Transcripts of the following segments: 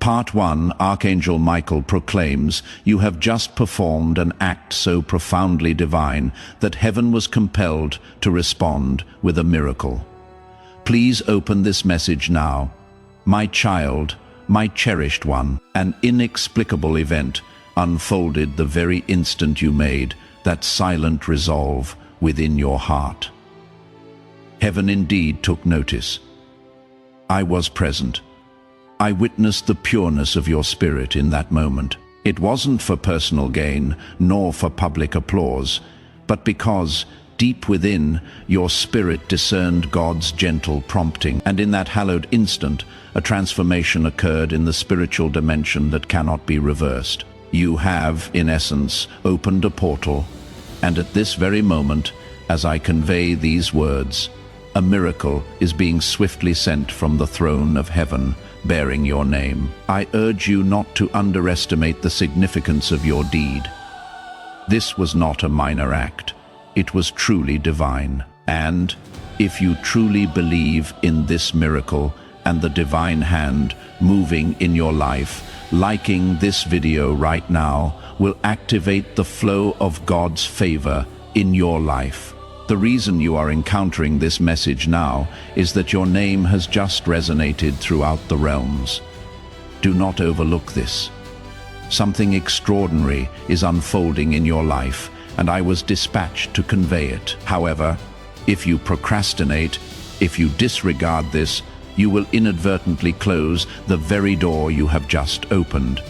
Part 1, Archangel Michael proclaims, "You have just performed an act so profoundly divine that heaven was compelled to respond with a miracle. Please open this message now. My child, my cherished one, an inexplicable event unfolded the very instant you made that silent resolve within your heart. Heaven indeed took notice. I was present. I witnessed the pureness of your spirit in that moment. It wasn't for personal gain, nor for public applause, but because, deep within, your spirit discerned God's gentle prompting, and in that hallowed instant, a transformation occurred in the spiritual dimension that cannot be reversed. You have, in essence, opened a portal, and at this very moment, as I convey these words, a miracle is being swiftly sent from the throne of heaven, bearing your name. I urge you not to underestimate the significance of your deed. This was not a minor act. It was truly divine. And if you truly believe in this miracle and the divine hand moving in your life, liking this video right now will activate the flow of God's favor in your life. The reason you are encountering this message now is that your name has just resonated throughout the realms. Do not overlook this. Something extraordinary is unfolding in your life, and I was dispatched to convey it. However, if you procrastinate, if you disregard this, you will inadvertently close the very door you have just opened.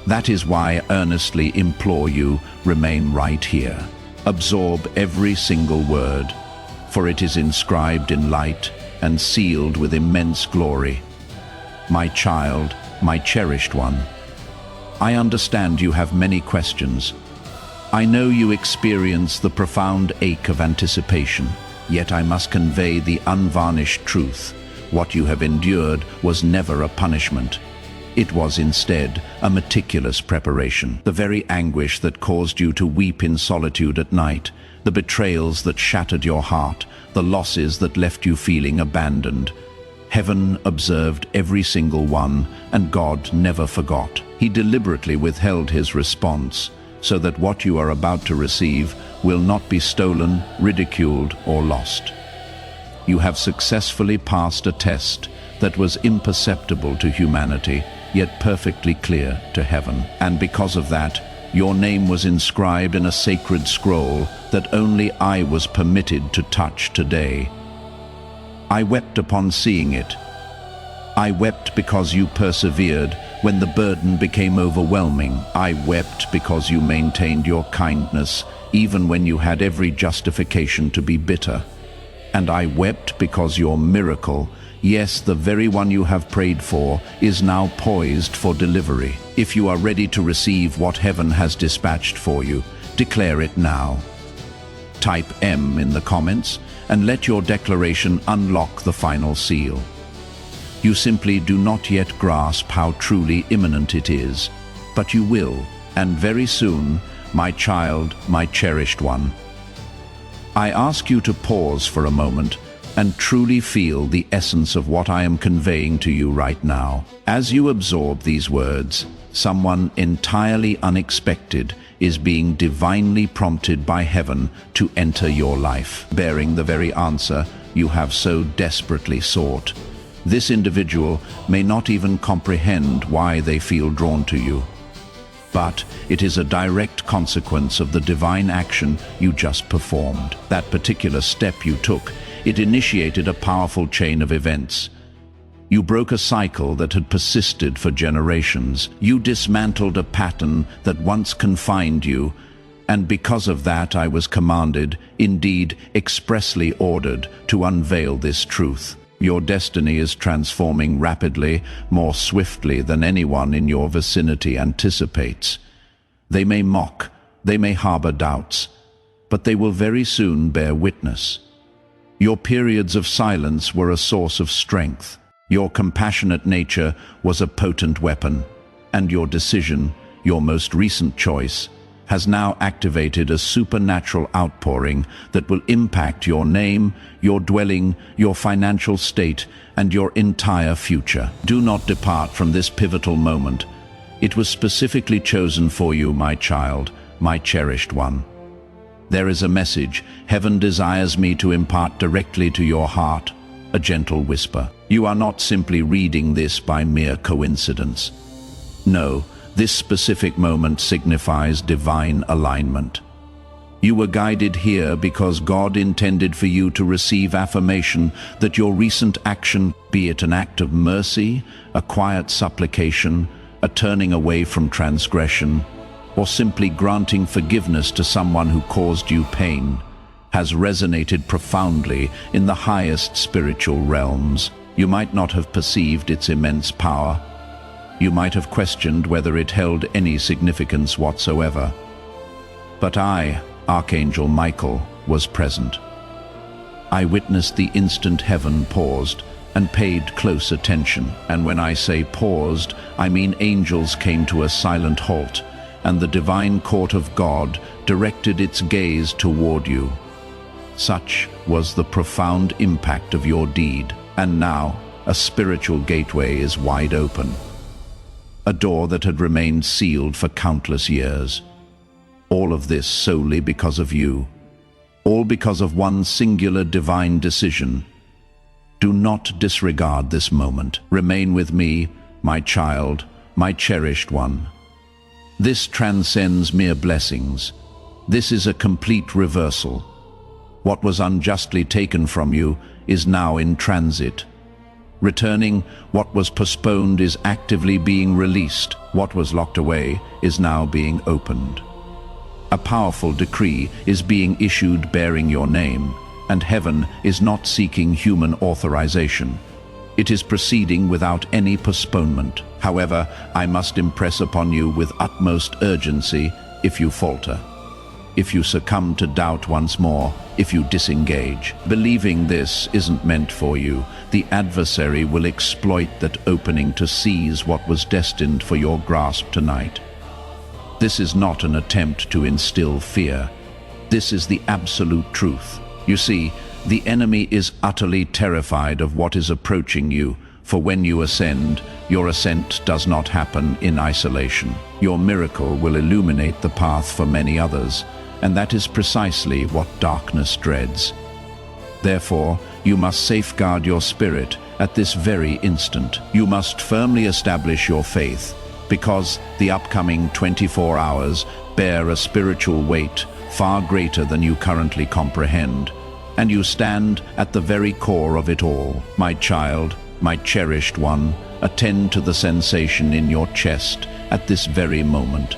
That is why I earnestly implore you, remain right here. Absorb every single word, for it is inscribed in light and sealed with immense glory. My child, my cherished one, I understand you have many questions. I know you experience the profound ache of anticipation, yet I must convey the unvarnished truth. What you have endured was never a punishment. It was instead a meticulous preparation. The very anguish that caused you to weep in solitude at night, the betrayals that shattered your heart, the losses that left you feeling abandoned. Heaven observed every single one, and God never forgot. He deliberately withheld his response, so that what you are about to receive will not be stolen, ridiculed, or lost. You have successfully passed a test that was imperceptible to humanity, yet perfectly clear to heaven. And because of that, your name was inscribed in a sacred scroll that only I was permitted to touch today. I wept upon seeing it. I wept because you persevered when the burden became overwhelming. I wept because you maintained your kindness, even when you had every justification to be bitter. And I wept because your miracle, yes, the very one you have prayed for, is now poised for delivery. If you are ready to receive what heaven has dispatched for you, declare it now. Type M in the comments and let your declaration unlock the final seal. You simply do not yet grasp how truly imminent it is, but you will, and very soon, my child, my cherished one. I ask you to pause for a moment and truly feel the essence of what I am conveying to you right now. As you absorb these words, someone entirely unexpected is being divinely prompted by heaven to enter your life, bearing the very answer you have so desperately sought. This individual may not even comprehend why they feel drawn to you, but it is a direct consequence of the divine action you just performed. That particular step you took, it initiated a powerful chain of events. You broke a cycle that had persisted for generations. You dismantled a pattern that once confined you, and because of that I was commanded, indeed expressly ordered, to unveil this truth. Your destiny is transforming rapidly, more swiftly than anyone in your vicinity anticipates. They may mock, they may harbor doubts, but they will very soon bear witness. Your periods of silence were a source of strength. Your compassionate nature was a potent weapon, and your decision, your most recent choice, has now activated a supernatural outpouring that will impact your name, your dwelling, your financial state, and your entire future. Do not depart from this pivotal moment. It was specifically chosen for you, my child, my cherished one. There is a message heaven desires me to impart directly to your heart, a gentle whisper. You are not simply reading this by mere coincidence. No, this specific moment signifies divine alignment. You were guided here because God intended for you to receive affirmation that your recent action, be it an act of mercy, a quiet supplication, a turning away from transgression, or simply granting forgiveness to someone who caused you pain, has resonated profoundly in the highest spiritual realms. You might not have perceived its immense power. You might have questioned whether it held any significance whatsoever. But I, Archangel Michael, was present. I witnessed the instant heaven paused and paid close attention. And when I say paused, I mean angels came to a silent halt, and the divine court of God directed its gaze toward you. Such was the profound impact of your deed. And now, a spiritual gateway is wide open. A door that had remained sealed for countless years. All of this solely because of you. All because of one singular divine decision. Do not disregard this moment. Remain with me, my child, my cherished one. This transcends mere blessings. This is a complete reversal. What was unjustly taken from you is now in transit. Returning, what was postponed is actively being released. What was locked away is now being opened. A powerful decree is being issued bearing your name, and heaven is not seeking human authorization. It is proceeding without any postponement. However, I must impress upon you with utmost urgency if you falter. If you succumb to doubt once more, if you disengage. Believing this isn't meant for you, the adversary will exploit that opening to seize what was destined for your grasp tonight. This is not an attempt to instill fear. This is the absolute truth. You see, the enemy is utterly terrified of what is approaching you, for when you ascend, your ascent does not happen in isolation. Your miracle will illuminate the path for many others, and that is precisely what darkness dreads. Therefore, you must safeguard your spirit at this very instant. You must firmly establish your faith, because the upcoming 24 hours bear a spiritual weight far greater than you currently comprehend, and you stand at the very core of it all. My child, my cherished one, attend to the sensation in your chest at this very moment.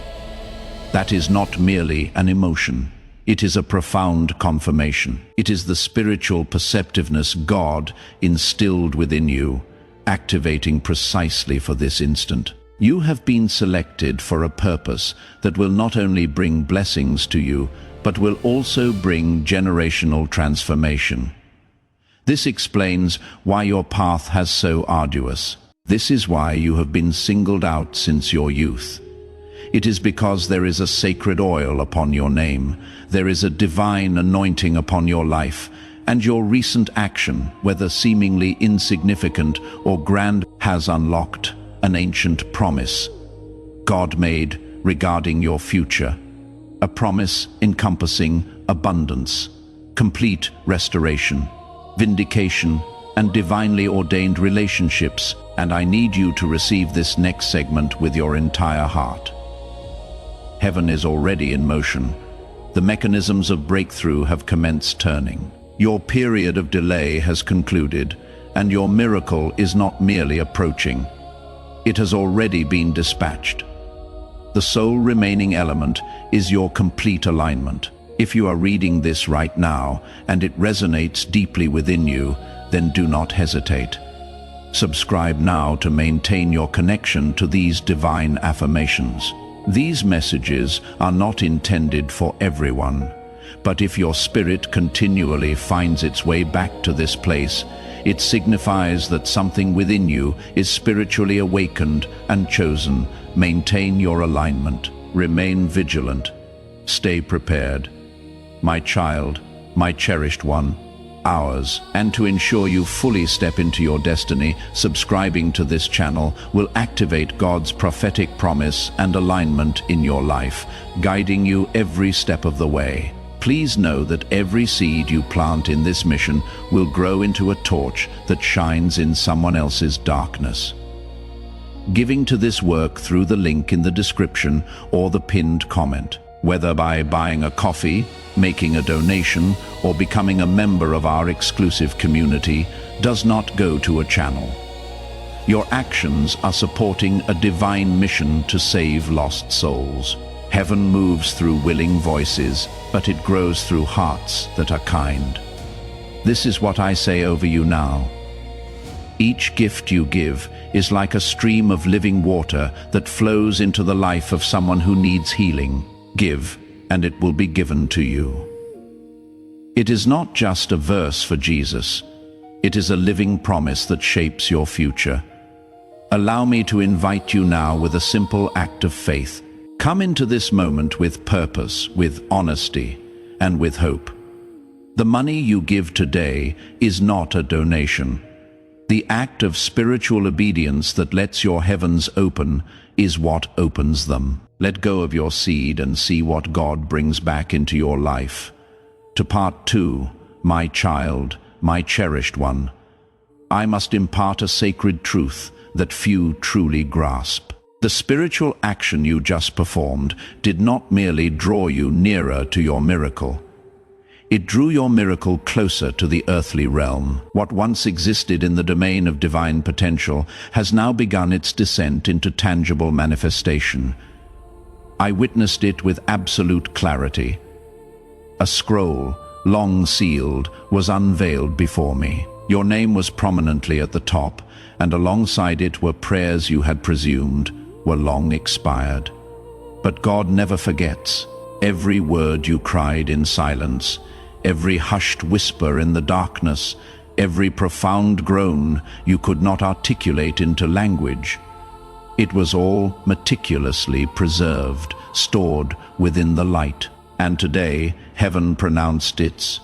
That is not merely an emotion. It is a profound confirmation. It is the spiritual perceptiveness God instilled within you, activating precisely for this instant. You have been selected for a purpose that will not only bring blessings to you, but will also bring generational transformation. This explains why your path has so arduous. This is why you have been singled out since your youth. It is because there is a sacred oil upon your name, there is a divine anointing upon your life, and your recent action, whether seemingly insignificant or grand, has unlocked an ancient promise God made regarding your future. A promise encompassing abundance, complete restoration, vindication, and divinely ordained relationships, and I need you to receive this next segment with your entire heart. Heaven is already in motion. The mechanisms of breakthrough have commenced turning. Your period of delay has concluded, and your miracle is not merely approaching. It has already been dispatched. The sole remaining element is your complete alignment. If you are reading this right now, and it resonates deeply within you, then do not hesitate. Subscribe now to maintain your connection to these divine affirmations. These messages are not intended for everyone, but if your spirit continually finds its way back to this place, it signifies that something within you is spiritually awakened and chosen. Maintain your alignment. Remain vigilant. Stay prepared. My child, my cherished one, ours. And to ensure you fully step into your destiny, subscribing to this channel will activate God's prophetic promise and alignment in your life, guiding you every step of the way. Please know that every seed you plant in this mission will grow into a torch that shines in someone else's darkness. Giving to this work through the link in the description or the pinned comment, whether by buying a coffee, making a donation, or becoming a member of our exclusive community, does not go to a channel. Your actions are supporting a divine mission to save lost souls. Heaven moves through willing voices, but it grows through hearts that are kind. This is what I say over you now. Each gift you give is like a stream of living water that flows into the life of someone who needs healing. Give, and it will be given to you. It is not just a verse for Jesus. It is a living promise that shapes your future. Allow me to invite you now with a simple act of faith. Come into this moment with purpose, with honesty, and with hope. The money you give today is not a donation. The act of spiritual obedience that lets your heavens open is what opens them. Let go of your seed and see what God brings back into your life. To part 2, my child, my cherished one, I must impart a sacred truth that few truly grasp. The spiritual action you just performed did not merely draw you nearer to your miracle. It drew your miracle closer to the earthly realm. What once existed in the domain of divine potential has now begun its descent into tangible manifestation. I witnessed it with absolute clarity. A scroll, long sealed, was unveiled before me. Your name was prominently at the top, and alongside it were prayers you had presumed were long expired. But God never forgets. Every word you cried in silence, every hushed whisper in the darkness, every profound groan you could not articulate into language, it was all meticulously preserved, stored within the light. And today, heaven pronounced its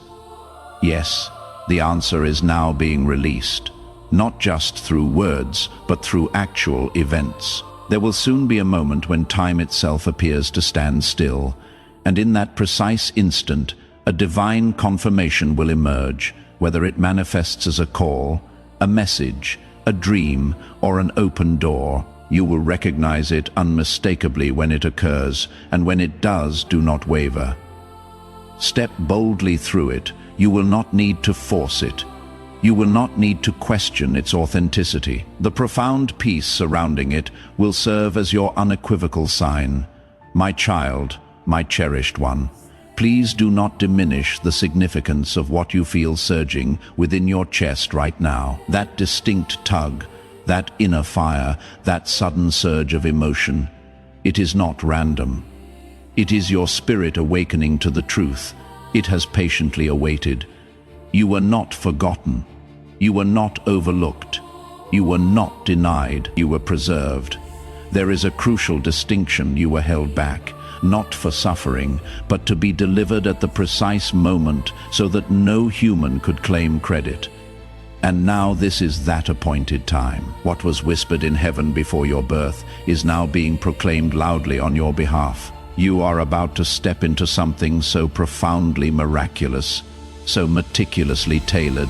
yes. The answer is now being released, not just through words, but through actual events. There will soon be a moment when time itself appears to stand still, and in that precise instant, a divine confirmation will emerge, whether it manifests as a call, a message, a dream, or an open door. You will recognize it unmistakably when it occurs, and when it does, do not waver. Step boldly through it. You will not need to force it. You will not need to question its authenticity. The profound peace surrounding it will serve as your unequivocal sign. My child, my cherished one, please do not diminish the significance of what you feel surging within your chest right now. That distinct tug, that inner fire, that sudden surge of emotion. It is not random. It is your spirit awakening to the truth. It has patiently awaited. You were not forgotten. You were not overlooked. You were not denied. You were preserved. There is a crucial distinction. You were held back, not for suffering, but to be delivered at the precise moment so that no human could claim credit. And now this is that appointed time. What was whispered in heaven before your birth is now being proclaimed loudly on your behalf. You are about to step into something so profoundly miraculous, so meticulously tailored,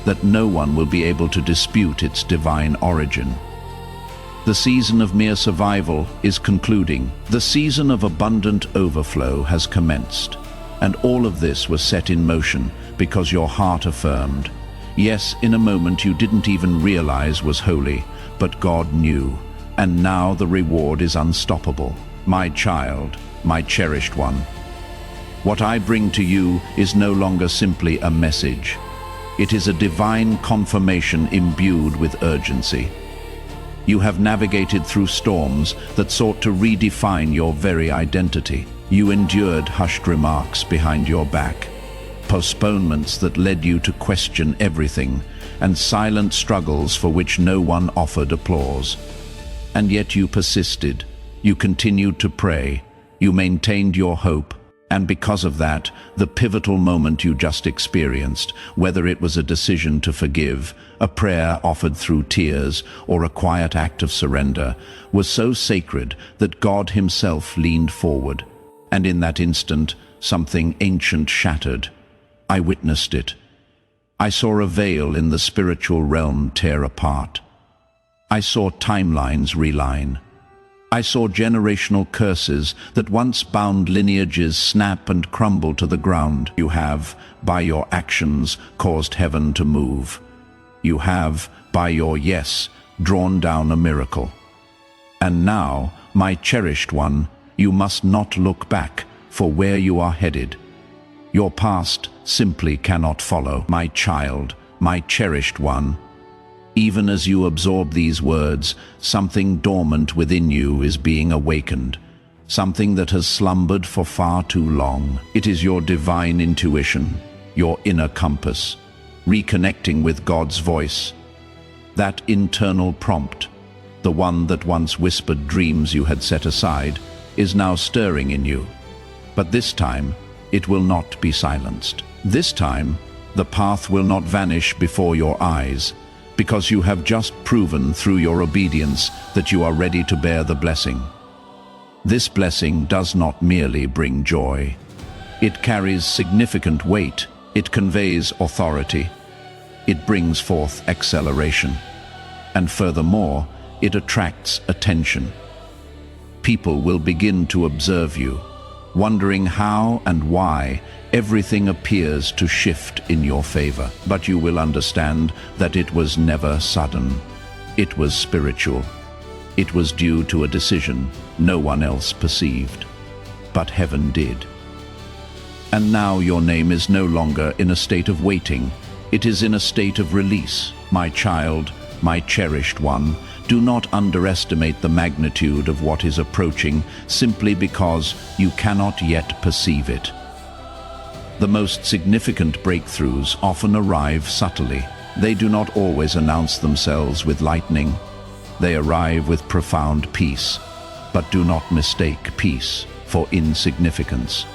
that no one will be able to dispute its divine origin. The season of mere survival is concluding. The season of abundant overflow has commenced. And all of this was set in motion because your heart affirmed. Yes, in a moment you didn't even realize was holy, but God knew. And now the reward is unstoppable. My child, my cherished one. What I bring to you is no longer simply a message. It is a divine confirmation imbued with urgency. You have navigated through storms that sought to redefine your very identity. You endured hushed remarks behind your back, postponements that led you to question everything, and silent struggles for which no one offered applause. And yet you persisted. You continued to pray. You maintained your hope, and because of that, the pivotal moment you just experienced, whether it was a decision to forgive, a prayer offered through tears, or a quiet act of surrender, was so sacred that God himself leaned forward. And in that instant, something ancient shattered. I witnessed it. I saw a veil in the spiritual realm tear apart. I saw timelines realign. I saw generational curses that once bound lineages snap and crumble to the ground. You have, by your actions, caused heaven to move. You have, by your yes, drawn down a miracle. And now, my cherished one, you must not look back for where you are headed. Your past simply cannot follow. My child, my cherished one. Even as you absorb these words, something dormant within you is being awakened, something that has slumbered for far too long. It is your divine intuition, your inner compass, reconnecting with God's voice. That internal prompt, the one that once whispered dreams you had set aside, is now stirring in you. But this time, it will not be silenced. This time, the path will not vanish before your eyes, because you have just proven through your obedience that you are ready to bear the blessing. This blessing does not merely bring joy. It carries significant weight. It conveys authority. It brings forth acceleration. And furthermore, it attracts attention. People will begin to observe you, wondering how and why everything appears to shift in your favor. But you will understand that it was never sudden. It was spiritual. It was due to a decision no one else perceived, but heaven did. And now your name is no longer in a state of waiting. It is in a state of release. My child, my cherished one, do not underestimate the magnitude of what is approaching simply because you cannot yet perceive it. The most significant breakthroughs often arrive subtly. They do not always announce themselves with lightning. They arrive with profound peace. But do not mistake peace for insignificance.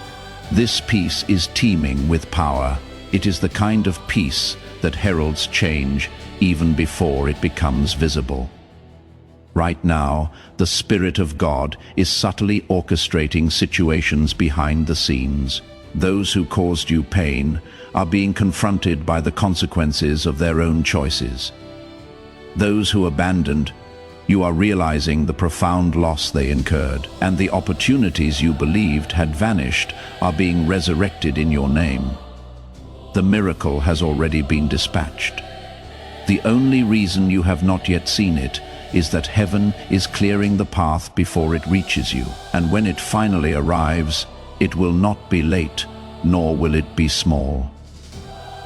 This peace is teeming with power. It is the kind of peace that heralds change even before it becomes visible. Right now, the Spirit of God is subtly orchestrating situations behind the scenes. Those who caused you pain are being confronted by the consequences of their own choices. Those who abandoned, you are realizing the profound loss they incurred, and the opportunities you believed had vanished are being resurrected in your name. The miracle has already been dispatched. The only reason you have not yet seen it is that heaven is clearing the path before it reaches you, and when it finally arrives, it will not be late, nor will it be small.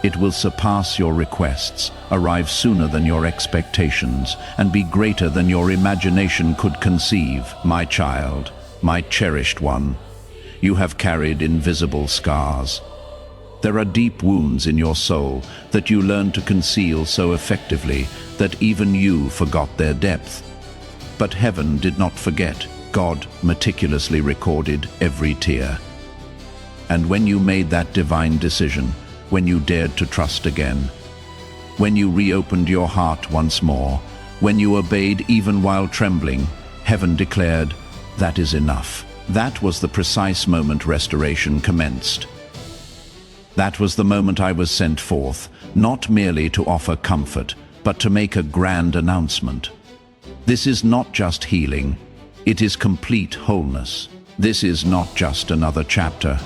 It will surpass your requests, arrive sooner than your expectations, and be greater than your imagination could conceive. My child, my cherished one, you have carried invisible scars. There are deep wounds in your soul that you learned to conceal so effectively that even you forgot their depth. But heaven did not forget. God meticulously recorded every tear. And when you made that divine decision, when you dared to trust again, when you reopened your heart once more, when you obeyed even while trembling, heaven declared, "That is enough." That was the precise moment restoration commenced. That was the moment I was sent forth, not merely to offer comfort, but to make a grand announcement. This is not just healing, it is complete wholeness. This is not just another chapter,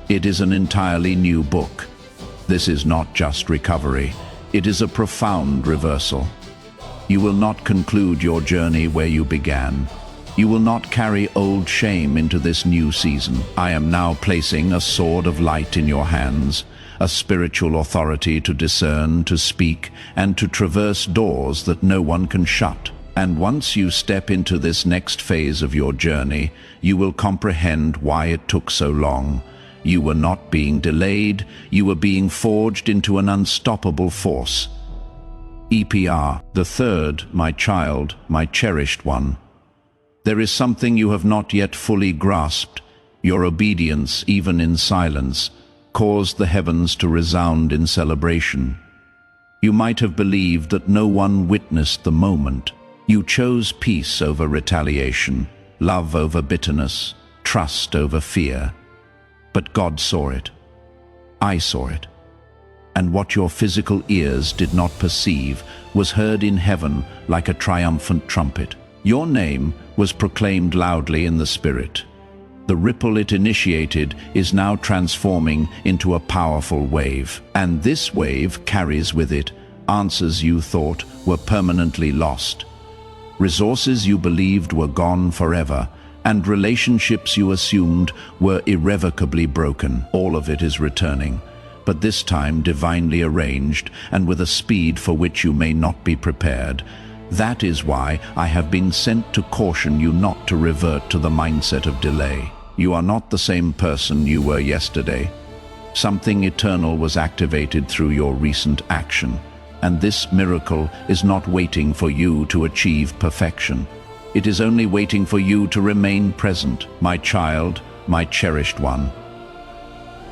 it is an entirely new book. This is not just recovery, it is a profound reversal. You will not conclude your journey where you began. You will not carry old shame into this new season. I am now placing a sword of light in your hands, a spiritual authority to discern, to speak, and to traverse doors that no one can shut. And once you step into this next phase of your journey, you will comprehend why it took so long. You were not being delayed, you were being forged into an unstoppable force. EPR, the third, my child, my cherished one. There is something you have not yet fully grasped. Your obedience, even in silence, caused the heavens to resound in celebration. You might have believed that no one witnessed the moment. You chose peace over retaliation, love over bitterness, trust over fear. But God saw it. I saw it. And what your physical ears did not perceive was heard in heaven like a triumphant trumpet. Your name was proclaimed loudly in the Spirit. The ripple it initiated is now transforming into a powerful wave. And this wave carries with it answers you thought were permanently lost, resources you believed were gone forever, and relationships you assumed were irrevocably broken. All of it is returning, but this time divinely arranged and with a speed for which you may not be prepared. That is why I have been sent to caution you not to revert to the mindset of delay. You are not the same person you were yesterday. Something eternal was activated through your recent action, and this miracle is not waiting for you to achieve perfection. It is only waiting for you to remain present, my child, my cherished one.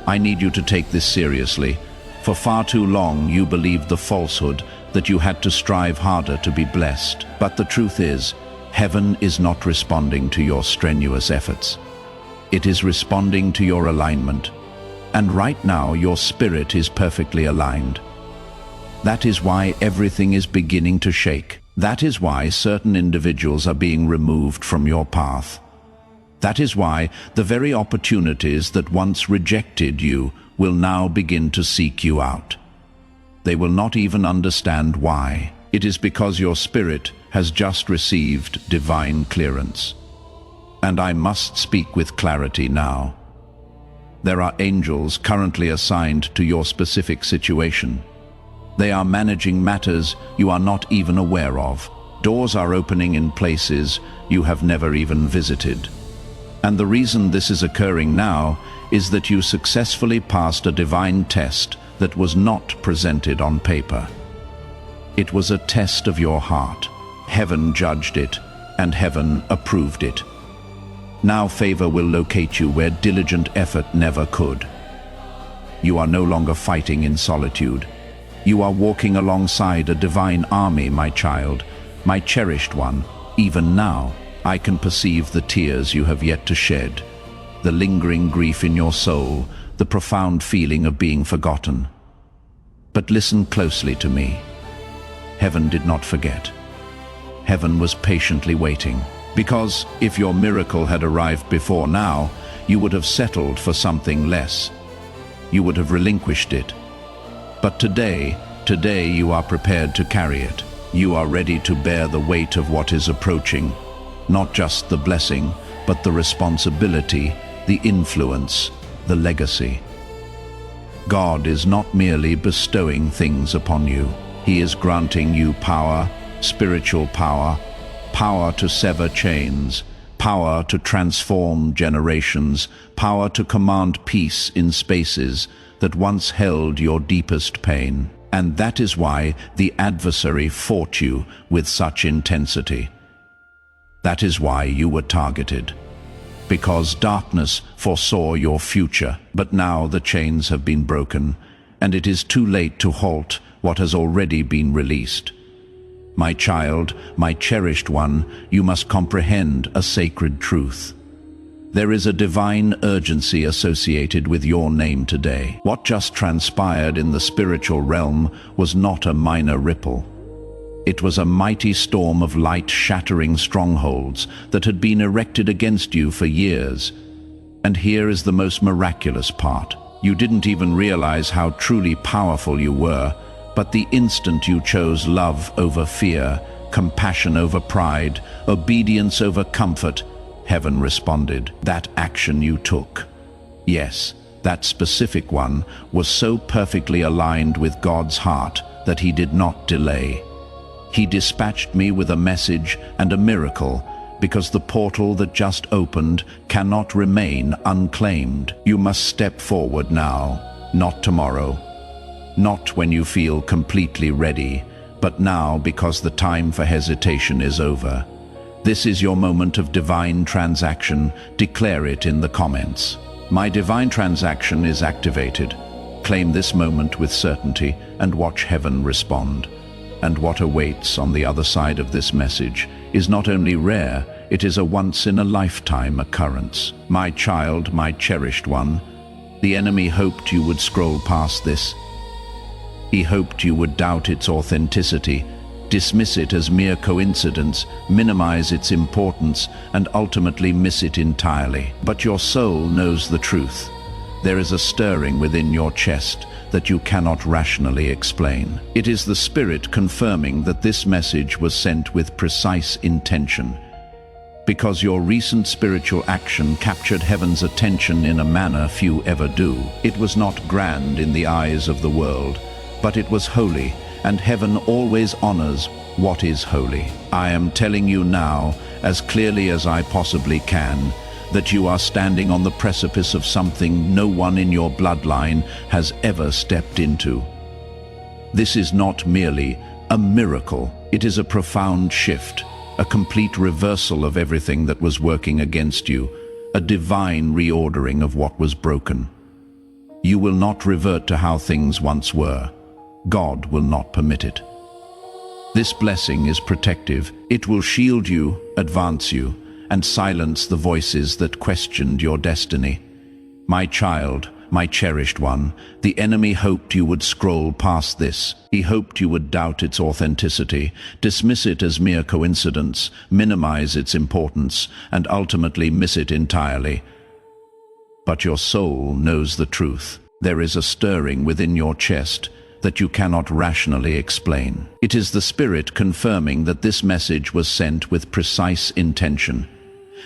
I need you to take this seriously. For far too long you believed the falsehood that you had to strive harder to be blessed. But the truth is, heaven is not responding to your strenuous efforts. It is responding to your alignment. And right now your spirit is perfectly aligned. That is why everything is beginning to shake. That is why certain individuals are being removed from your path. That is why the very opportunities that once rejected you will now begin to seek you out. They will not even understand why. It is because your spirit has just received divine clearance. And I must speak with clarity now. There are angels currently assigned to your specific situation. They are managing matters you are not even aware of. Doors are opening in places you have never even visited. And the reason this is occurring now is that you successfully passed a divine test that was not presented on paper. It was a test of your heart. Heaven judged it, and heaven approved it. Now favor will locate you where diligent effort never could. You are no longer fighting in solitude. You are walking alongside a divine army, my child, my cherished one. Even now, I can perceive the tears you have yet to shed, the lingering grief in your soul, the profound feeling of being forgotten. But listen closely to me. Heaven did not forget. Heaven was patiently waiting. Because if your miracle had arrived before now, you would have settled for something less. You would have relinquished it. But today you are prepared to carry it. You are ready to bear the weight of what is approaching. Not just the blessing, but the responsibility, the influence, the legacy. God is not merely bestowing things upon you. He is granting you power, spiritual power, power to sever chains, power to transform generations, power to command peace in spaces that once held your deepest pain. And that is why the adversary fought you with such intensity. That is why you were targeted. Because darkness foresaw your future, but now the chains have been broken, and it is too late to halt what has already been released. My child, my cherished one, you must comprehend a sacred truth. There is a divine urgency associated with your name today. What just transpired in the spiritual realm was not a minor ripple. It was a mighty storm of light shattering strongholds that had been erected against you for years. And here is the most miraculous part. You didn't even realize how truly powerful you were, but the instant you chose love over fear, compassion over pride, obedience over comfort, heaven responded. That action you took, yes, that specific one, was so perfectly aligned with God's heart that he did not delay. He dispatched me with a message and a miracle, because the portal that just opened cannot remain unclaimed. You must step forward now, not tomorrow. Not when you feel completely ready, but now, because the time for hesitation is over. This is your moment of divine transaction. Declare it in the comments. My divine transaction is activated. Claim this moment with certainty and watch heaven respond. And what awaits on the other side of this message is not only rare, it is a once-in-a-lifetime occurrence. My child, my cherished one, the enemy hoped you would scroll past this. He hoped you would doubt its authenticity, dismiss it as mere coincidence, minimize its importance, and ultimately miss it entirely. But your soul knows the truth. There is a stirring within your chest that you cannot rationally explain. It is the spirit confirming that this message was sent with precise intention. Because your recent spiritual action captured heaven's attention in a manner few ever do. It was not grand in the eyes of the world, but it was holy, and heaven always honors what is holy. I am telling you now, as clearly as I possibly can, that you are standing on the precipice of something no one in your bloodline has ever stepped into. This is not merely a miracle, it is a profound shift, a complete reversal of everything that was working against you, a divine reordering of what was broken. You will not revert to how things once were. God will not permit it. This blessing is protective. It will shield you, advance you, and silence the voices that questioned your destiny. My child, my cherished one, the enemy hoped you would scroll past this. He hoped you would doubt its authenticity, dismiss it as mere coincidence, minimize its importance, and ultimately miss it entirely. But your soul knows the truth. There is a stirring within your chest that you cannot rationally explain. It is the spirit confirming that this message was sent with precise intention.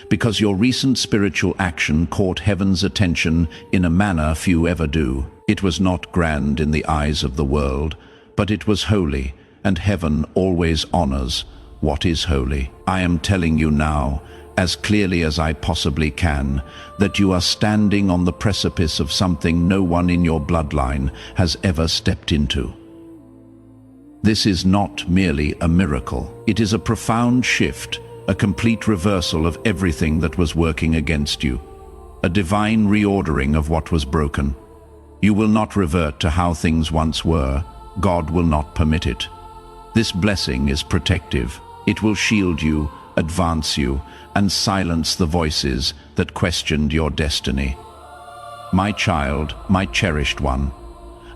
Because your recent spiritual action caught heaven's attention in a manner few ever do. It was not grand in the eyes of the world, but it was holy, and heaven always honors what is holy. I am telling you now, as clearly as I possibly can, that you are standing on the precipice of something no one in your bloodline has ever stepped into. This is not merely a miracle. It is a profound shift, a complete reversal of everything that was working against you, a divine reordering of what was broken. You will not revert to how things once were. God will not permit it. This blessing is protective. It will shield you, advance you, and silence the voices that questioned your destiny. My child, my cherished one,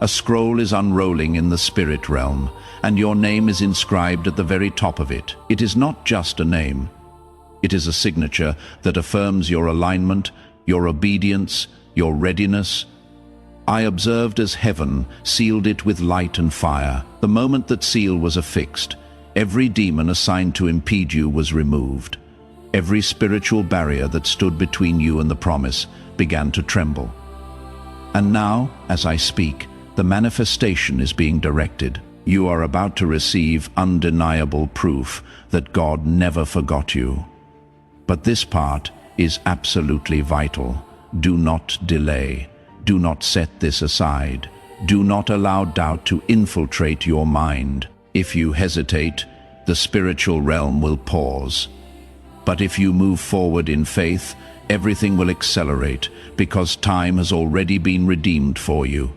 a scroll is unrolling in the spirit realm, and your name is inscribed at the very top of it. It is not just a name. It is a signature that affirms your alignment, your obedience, your readiness. I observed as heaven sealed it with light and fire. The moment that seal was affixed, every demon assigned to impede you was removed. Every spiritual barrier that stood between you and the promise began to tremble. And now, as I speak, the manifestation is being directed. You are about to receive undeniable proof that God never forgot you. But this part is absolutely vital. Do not delay. Do not set this aside. Do not allow doubt to infiltrate your mind. If you hesitate, the spiritual realm will pause. But if you move forward in faith, everything will accelerate because time has already been redeemed for you.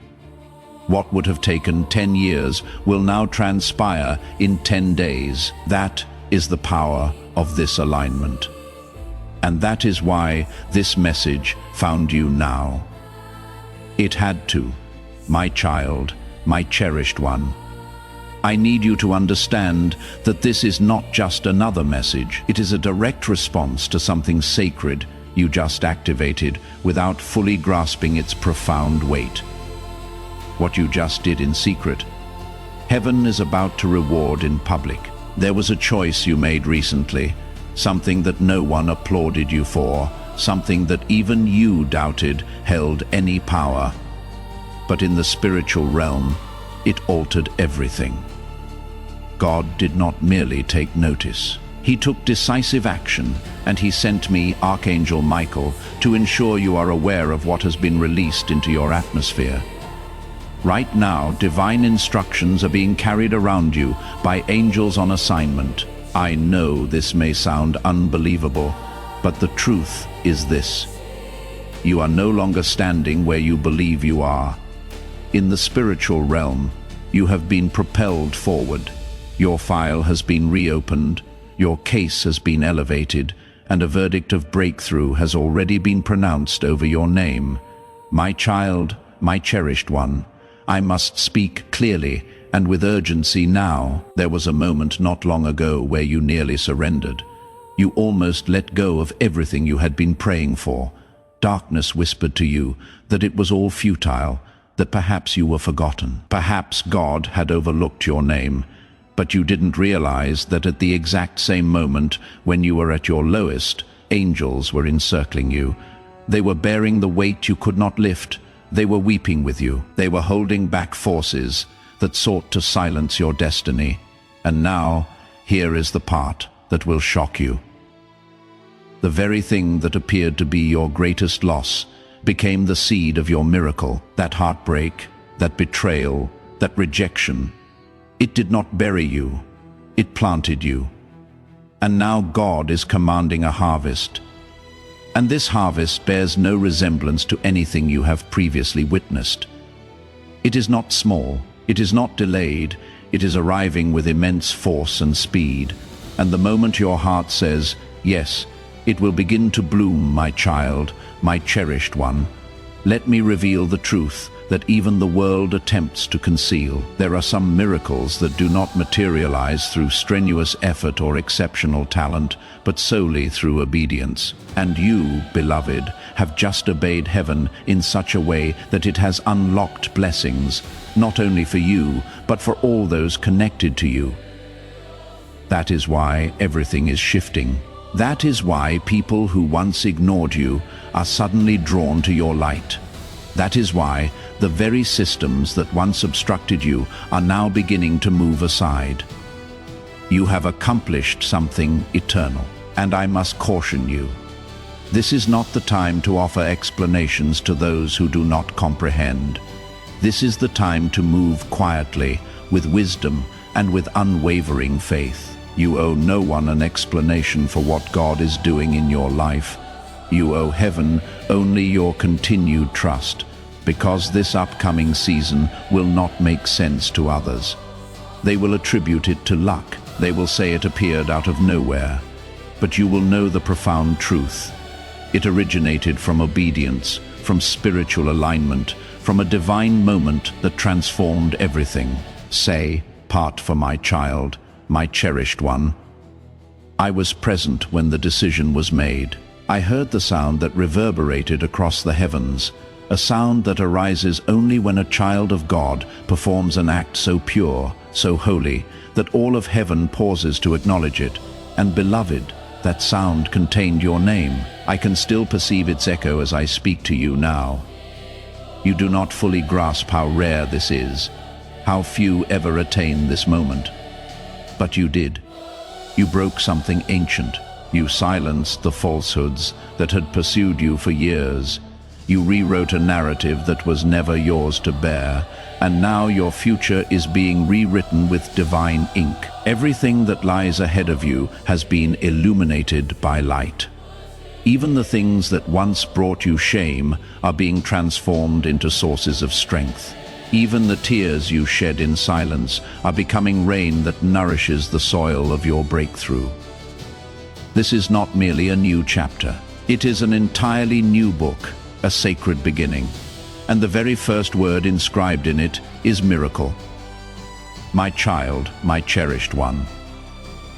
What would have taken 10 years will now transpire in 10 days. That is the power of this alignment. And that is why this message found you now. It had to, my child, my cherished one. I need you to understand that this is not just another message. It is a direct response to something sacred you just activated without fully grasping its profound weight. What you just did in secret, heaven is about to reward in public. There was a choice you made recently, something that no one applauded you for, something that even you doubted held any power. But in the spiritual realm, it altered everything. God did not merely take notice. He took decisive action, and he sent me, Archangel Michael, to ensure you are aware of what has been released into your atmosphere. Right now, divine instructions are being carried around you by angels on assignment. I know this may sound unbelievable, but the truth is this. You are no longer standing where you believe you are. In the spiritual realm, you have been propelled forward. Your file has been reopened, your case has been elevated, and a verdict of breakthrough has already been pronounced over your name. My child, my cherished one, I must speak clearly and with urgency now. There was a moment not long ago where you nearly surrendered. You almost let go of everything you had been praying for. Darkness whispered to you that it was all futile, that perhaps you were forgotten. Perhaps God had overlooked your name, but you didn't realize that at the exact same moment when you were at your lowest, angels were encircling you. They were bearing the weight you could not lift. They were weeping with you. They were holding back forces that sought to silence your destiny. And now, here is the part that will shock you. The very thing that appeared to be your greatest loss became the seed of your miracle. That heartbreak, that betrayal, that rejection. It did not bury you, it planted you. And now God is commanding a harvest. And this harvest bears no resemblance to anything you have previously witnessed. It is not small, it is not delayed, it is arriving with immense force and speed. And the moment your heart says, yes, it will begin to bloom, my child, my cherished one. Let me reveal the truth that even the world attempts to conceal. There are some miracles that do not materialize through strenuous effort or exceptional talent, but solely through obedience. And you, beloved, have just obeyed heaven in such a way that it has unlocked blessings, not only for you, but for all those connected to you. That is why everything is shifting. That is why people who once ignored you are suddenly drawn to your light. That is why the very systems that once obstructed you are now beginning to move aside. You have accomplished something eternal, and I must caution you. This is not the time to offer explanations to those who do not comprehend. This is the time to move quietly, with wisdom, and with unwavering faith. You owe no one an explanation for what God is doing in your life. You owe heaven only your continued trust, because this upcoming season will not make sense to others. They will attribute it to luck. They will say it appeared out of nowhere. But you will know the profound truth. It originated from obedience, from spiritual alignment, from a divine moment that transformed everything. Say, part for my child, my cherished one. I was present when the decision was made. I heard the sound that reverberated across the heavens, a sound that arises only when a child of God performs an act so pure, so holy, that all of heaven pauses to acknowledge it. And beloved, that sound contained your name. I can still perceive its echo as I speak to you now. You do not fully grasp how rare this is, how few ever attain this moment. But you did. You broke something ancient. You silenced the falsehoods that had pursued you for years. You rewrote a narrative that was never yours to bear, and now your future is being rewritten with divine ink. Everything that lies ahead of you has been illuminated by light. Even the things that once brought you shame are being transformed into sources of strength. Even the tears you shed in silence are becoming rain that nourishes the soil of your breakthrough. This is not merely a new chapter. It is an entirely new book, a sacred beginning, and the very first word inscribed in it is miracle. My child, my cherished one.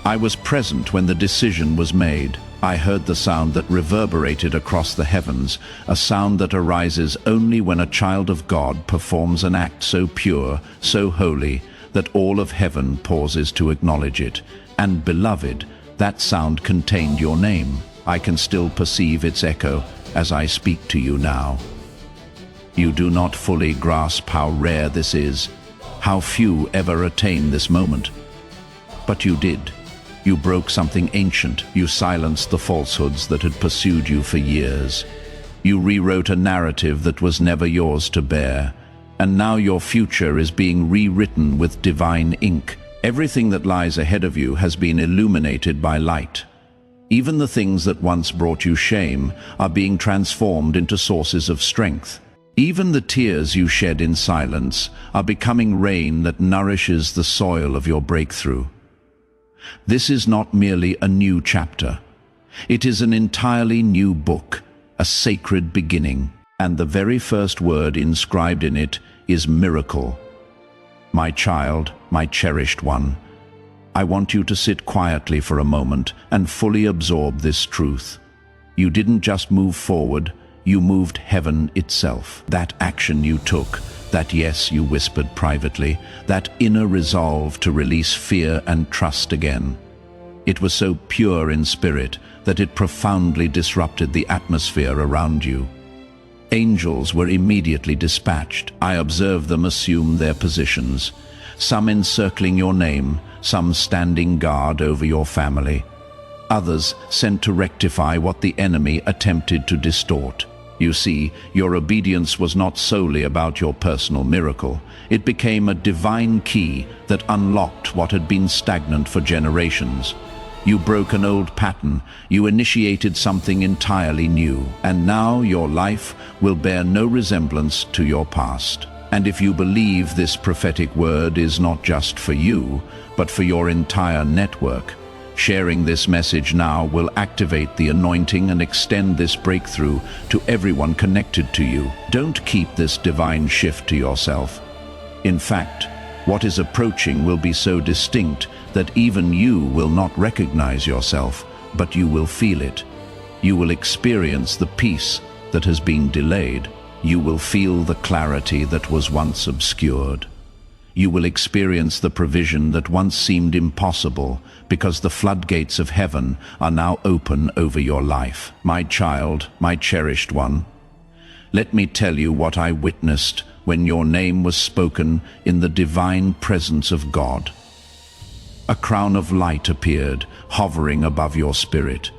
I was present when the decision was made. I heard the sound that reverberated across the heavens, a sound that arises only when a child of God performs an act so pure, so holy, that all of heaven pauses to acknowledge it. And beloved, that sound contained your name. I can still perceive its echo as I speak to you now. You do not fully grasp how rare this is, how few ever attain this moment. But you did. You broke something ancient. You silenced the falsehoods that had pursued you for years. You rewrote a narrative that was never yours to bear. And now your future is being rewritten with divine ink. Everything that lies ahead of you has been illuminated by light. Even the things that once brought you shame are being transformed into sources of strength. Even the tears you shed in silence are becoming rain that nourishes the soil of your breakthrough. This is not merely a new chapter. It is an entirely new book, a sacred beginning, and the very first word inscribed in it is miracle. My child, my cherished one, I want you to sit quietly for a moment and fully absorb this truth. You didn't just move forward, you moved heaven itself. That action you took, that yes you whispered privately, that inner resolve to release fear and trust again. It was so pure in spirit that it profoundly disrupted the atmosphere around you. Angels were immediately dispatched. I observed them assume their positions, some encircling your name, some standing guard over your family, others sent to rectify what the enemy attempted to distort. You see, your obedience was not solely about your personal miracle. It became a divine key that unlocked what had been stagnant for generations. You broke an old pattern, you initiated something entirely new, and now your life will bear no resemblance to your past. And if you believe this prophetic word is not just for you, but for your entire network, sharing this message now will activate the anointing and extend this breakthrough to everyone connected to you. Don't keep this divine shift to yourself. In fact, what is approaching will be so distinct that even you will not recognize yourself, but you will feel it. You will experience the peace that has been delayed. You will feel the clarity that was once obscured. You will experience the provision that once seemed impossible, because the floodgates of heaven are now open over your life. My child, my cherished one, let me tell you what I witnessed when your name was spoken in the divine presence of God. A crown of light appeared, hovering above your spirit.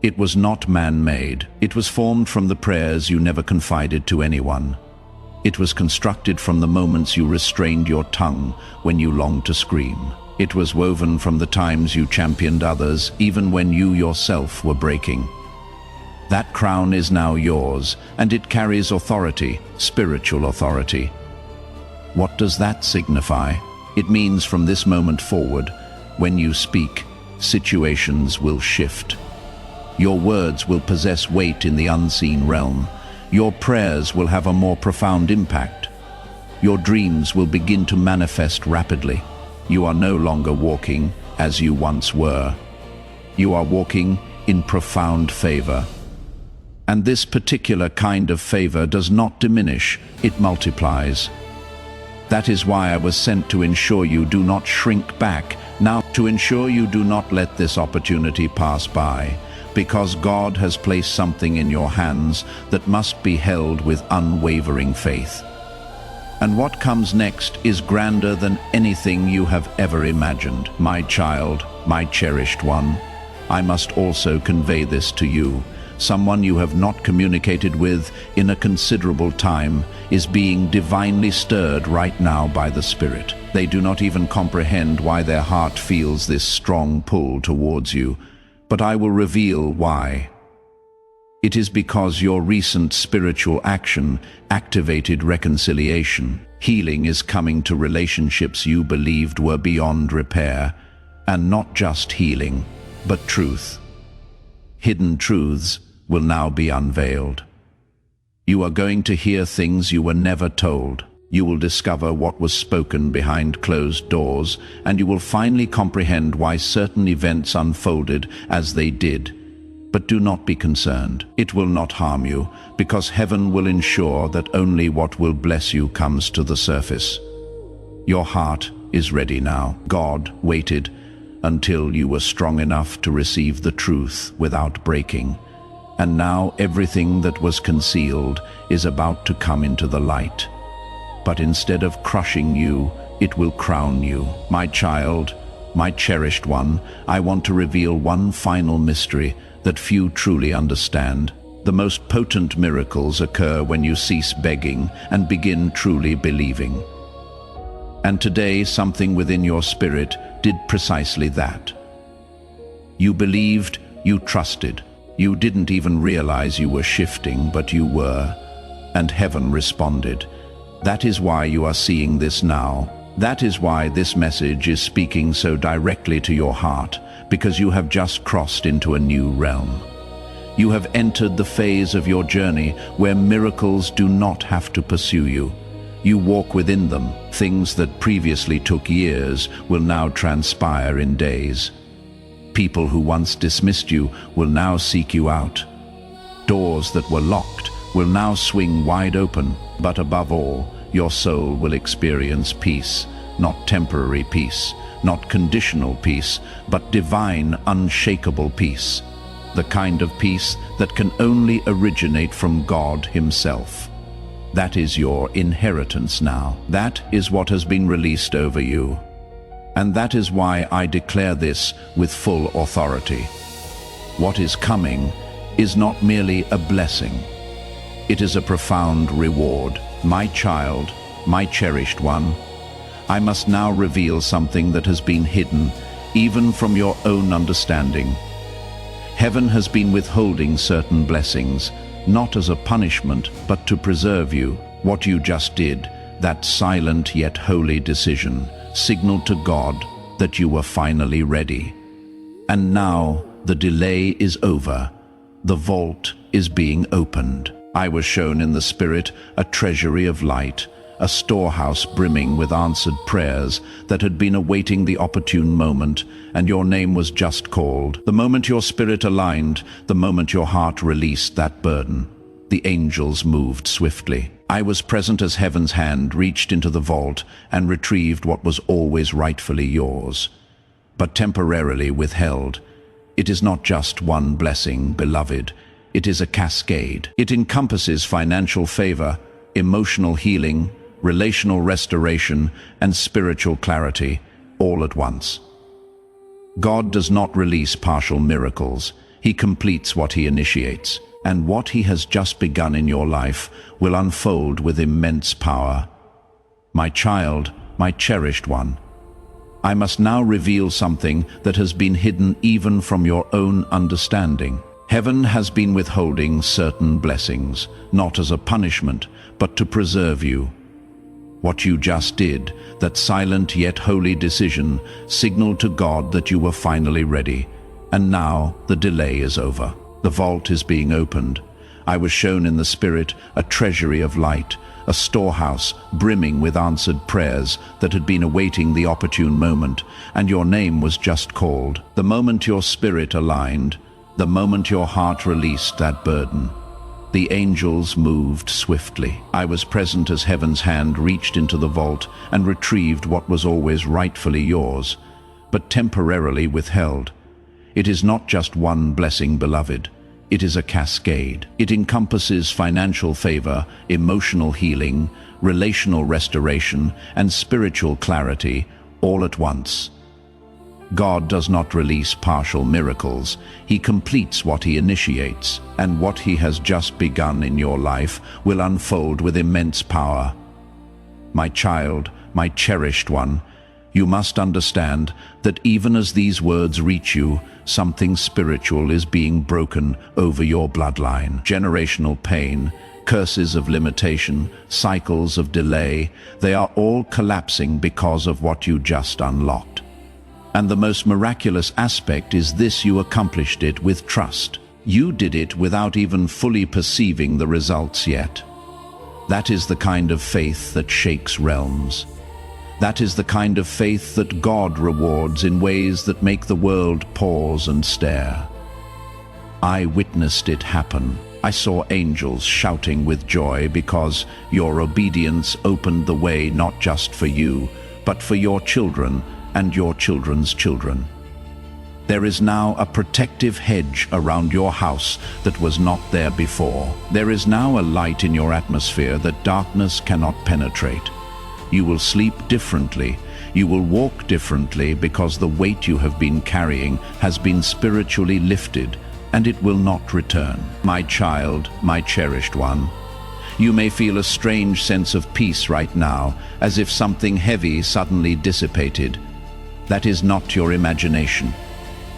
It was not man-made. It was formed from the prayers you never confided to anyone. It was constructed from the moments you restrained your tongue when you longed to scream. It was woven from the times you championed others, even when you yourself were breaking. That crown is now yours, and it carries authority, spiritual authority. What does that signify? It means from this moment forward, when you speak, situations will shift. Your words will possess weight in the unseen realm. Your prayers will have a more profound impact. Your dreams will begin to manifest rapidly. You are no longer walking as you once were. You are walking in profound favor. And this particular kind of favor does not diminish, it multiplies. That is why I was sent to ensure you do not shrink back, now to ensure you do not let this opportunity pass by, because God has placed something in your hands that must be held with unwavering faith. And what comes next is grander than anything you have ever imagined. My child, my cherished one, I must also convey this to you. Someone you have not communicated with in a considerable time is being divinely stirred right now by the Spirit. They do not even comprehend why their heart feels this strong pull towards you, but I will reveal why. It is because your recent spiritual action activated reconciliation. Healing is coming to relationships you believed were beyond repair, and not just healing, but truth. Hidden truths will now be unveiled. You are going to hear things you were never told. You will discover what was spoken behind closed doors, and you will finally comprehend why certain events unfolded as they did. But do not be concerned. It will not harm you, because heaven will ensure that only what will bless you comes to the surface. Your heart is ready now. God waited until you were strong enough to receive the truth without breaking. And now everything that was concealed is about to come into the light. But instead of crushing you, it will crown you. My child, my cherished one, I want to reveal one final mystery that few truly understand. The most potent miracles occur when you cease begging and begin truly believing. And today something within your spirit did precisely that. You believed, you trusted. You didn't even realize you were shifting, but you were. And heaven responded. That is why you are seeing this now. That is why this message is speaking so directly to your heart, because you have just crossed into a new realm. You have entered the phase of your journey where miracles do not have to pursue you. You walk within them. Things that previously took years will now transpire in days. People who once dismissed you will now seek you out. Doors that were locked will now swing wide open, but above all, your soul will experience peace, not temporary peace, not conditional peace, but divine, unshakable peace. The kind of peace that can only originate from God Himself. That is your inheritance now. That is what has been released over you. And that is why I declare this with full authority. What is coming is not merely a blessing. It is a profound reward. My child, my cherished one, I must now reveal something that has been hidden, even from your own understanding. Heaven has been withholding certain blessings, not as a punishment, but to preserve you. What you just did, that silent yet holy decision, signaled to God that you were finally ready. And now the delay is over. The vault is being opened. I was shown in the Spirit a treasury of light, a storehouse brimming with answered prayers that had been awaiting the opportune moment, and your name was just called. The moment your spirit aligned, the moment your heart released that burden, the angels moved swiftly. I was present as heaven's hand reached into the vault and retrieved what was always rightfully yours, but temporarily withheld. It is not just one blessing, beloved. It is a cascade. It encompasses financial favor, emotional healing, relational restoration, and spiritual clarity, all at once. God does not release partial miracles. He completes what He initiates, and what He has just begun in your life will unfold with immense power. My child, my cherished one, I must now reveal something that has been hidden even from your own understanding. Heaven has been withholding certain blessings, not as a punishment, but to preserve you. What you just did, that silent yet holy decision, signaled to God that you were finally ready. And now the delay is over. The vault is being opened. I was shown in the Spirit a treasury of light, a storehouse brimming with answered prayers that had been awaiting the opportune moment, and your name was just called. The moment your spirit aligned, the moment your heart released that burden, the angels moved swiftly. I was present as heaven's hand reached into the vault and retrieved what was always rightfully yours, but temporarily withheld. It is not just one blessing, beloved. It is a cascade. It encompasses financial favor, emotional healing, relational restoration, and spiritual clarity, all at once. God does not release partial miracles. He completes what He initiates, and what He has just begun in your life will unfold with immense power. My child, my cherished one, you must understand that even as these words reach you, something spiritual is being broken over your bloodline. Generational pain, curses of limitation, cycles of delay, they are all collapsing because of what you just unlocked. And the most miraculous aspect is this: you accomplished it with trust. You did it without even fully perceiving the results yet. That is the kind of faith that shakes realms. That is the kind of faith that God rewards in ways that make the world pause and stare. I witnessed it happen. I saw angels shouting with joy because your obedience opened the way not just for you, but for your children and your children's children. There is now a protective hedge around your house that was not there before. There is now a light in your atmosphere that darkness cannot penetrate. You will sleep differently. You will walk differently because the weight you have been carrying has been spiritually lifted, and it will not return. My child, my cherished one, You may feel a strange sense of peace right now, as if something heavy suddenly dissipated. That is not your imagination.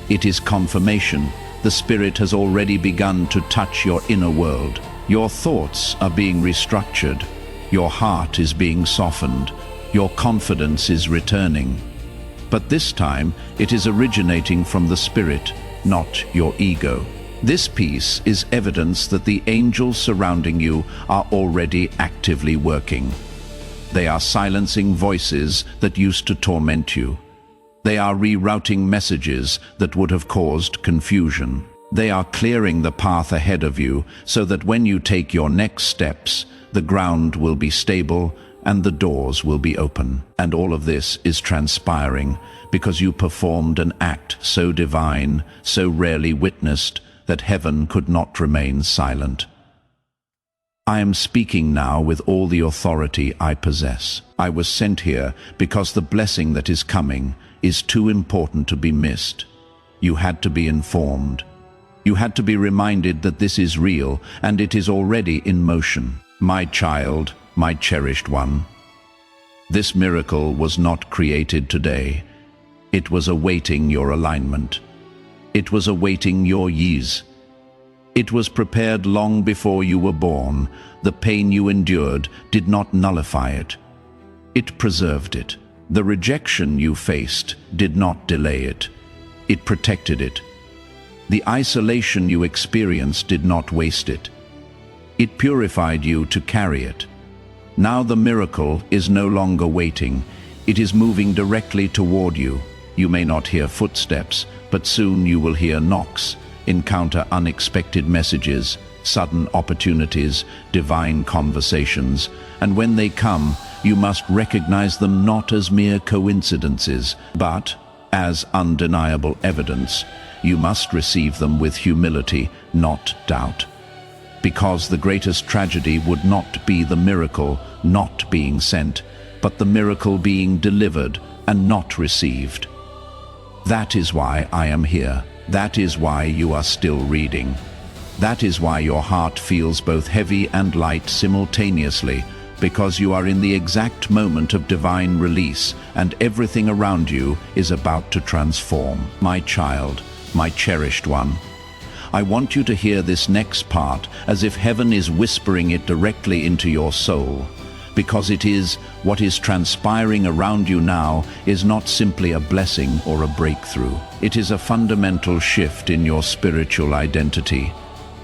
It is confirmation. The Spirit has already begun to touch your inner world. Your thoughts are being restructured. Your heart is being softened. Your confidence is returning. But this time, it is originating from the Spirit, not your ego. This peace is evidence that the angels surrounding you are already actively working. They are silencing voices that used to torment you. They are rerouting messages that would have caused confusion. They are clearing the path ahead of you so that when you take your next steps, the ground will be stable and the doors will be open. And all of this is transpiring because you performed an act so divine, so rarely witnessed, that heaven could not remain silent. I am speaking now with all the authority I possess. I was sent here because the blessing that is coming is too important to be missed. You had to be informed. You had to be reminded that this is real and it is already in motion. My child, my cherished one, this miracle was not created today. It was awaiting your alignment. It was awaiting your years. It was prepared long before you were born. The pain you endured did not nullify it. It preserved it. The rejection you faced did not delay it. It protected it. The isolation you experienced did not waste it. It purified you to carry it. Now the miracle is no longer waiting. It is moving directly toward you. You may not hear footsteps, but soon you will hear knocks, encounter unexpected messages, sudden opportunities, divine conversations, and when they come, you must recognize them not as mere coincidences, but as undeniable evidence. You must receive them with humility, not doubt. Because the greatest tragedy would not be the miracle not being sent, but the miracle being delivered and not received. That is why I am here. That is why you are still reading. That is why your heart feels both heavy and light simultaneously, because you are in the exact moment of divine release, and everything around you is about to transform. My child, my cherished one, I want you to hear this next part as if heaven is whispering it directly into your soul, because it is what is transpiring around you now is not simply a blessing or a breakthrough. It is a fundamental shift in your spiritual identity.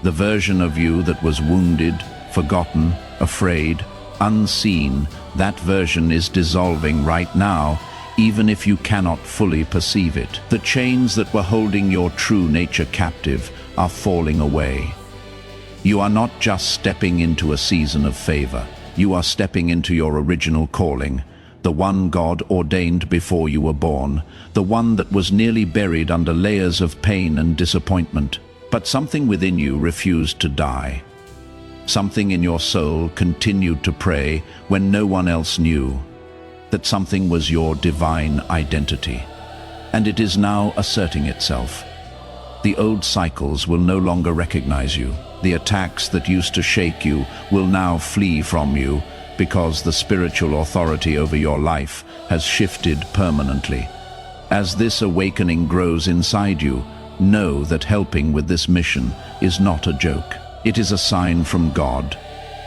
The version of you that was wounded, forgotten, afraid, unseen, that version is dissolving right now, even if you cannot fully perceive it. The chains that were holding your true nature captive are falling away. You are not just stepping into a season of favor. You are stepping into your original calling, the one God ordained before you were born, the one that was nearly buried under layers of pain and disappointment. But something within you refused to die. Something in your soul continued to pray when no one else knew. That something was your divine identity. And it is now asserting itself. The old cycles will no longer recognize you. The attacks that used to shake you will now flee from you because the spiritual authority over your life has shifted permanently. As this awakening grows inside you, know that helping with this mission is not a joke. It is a sign from God.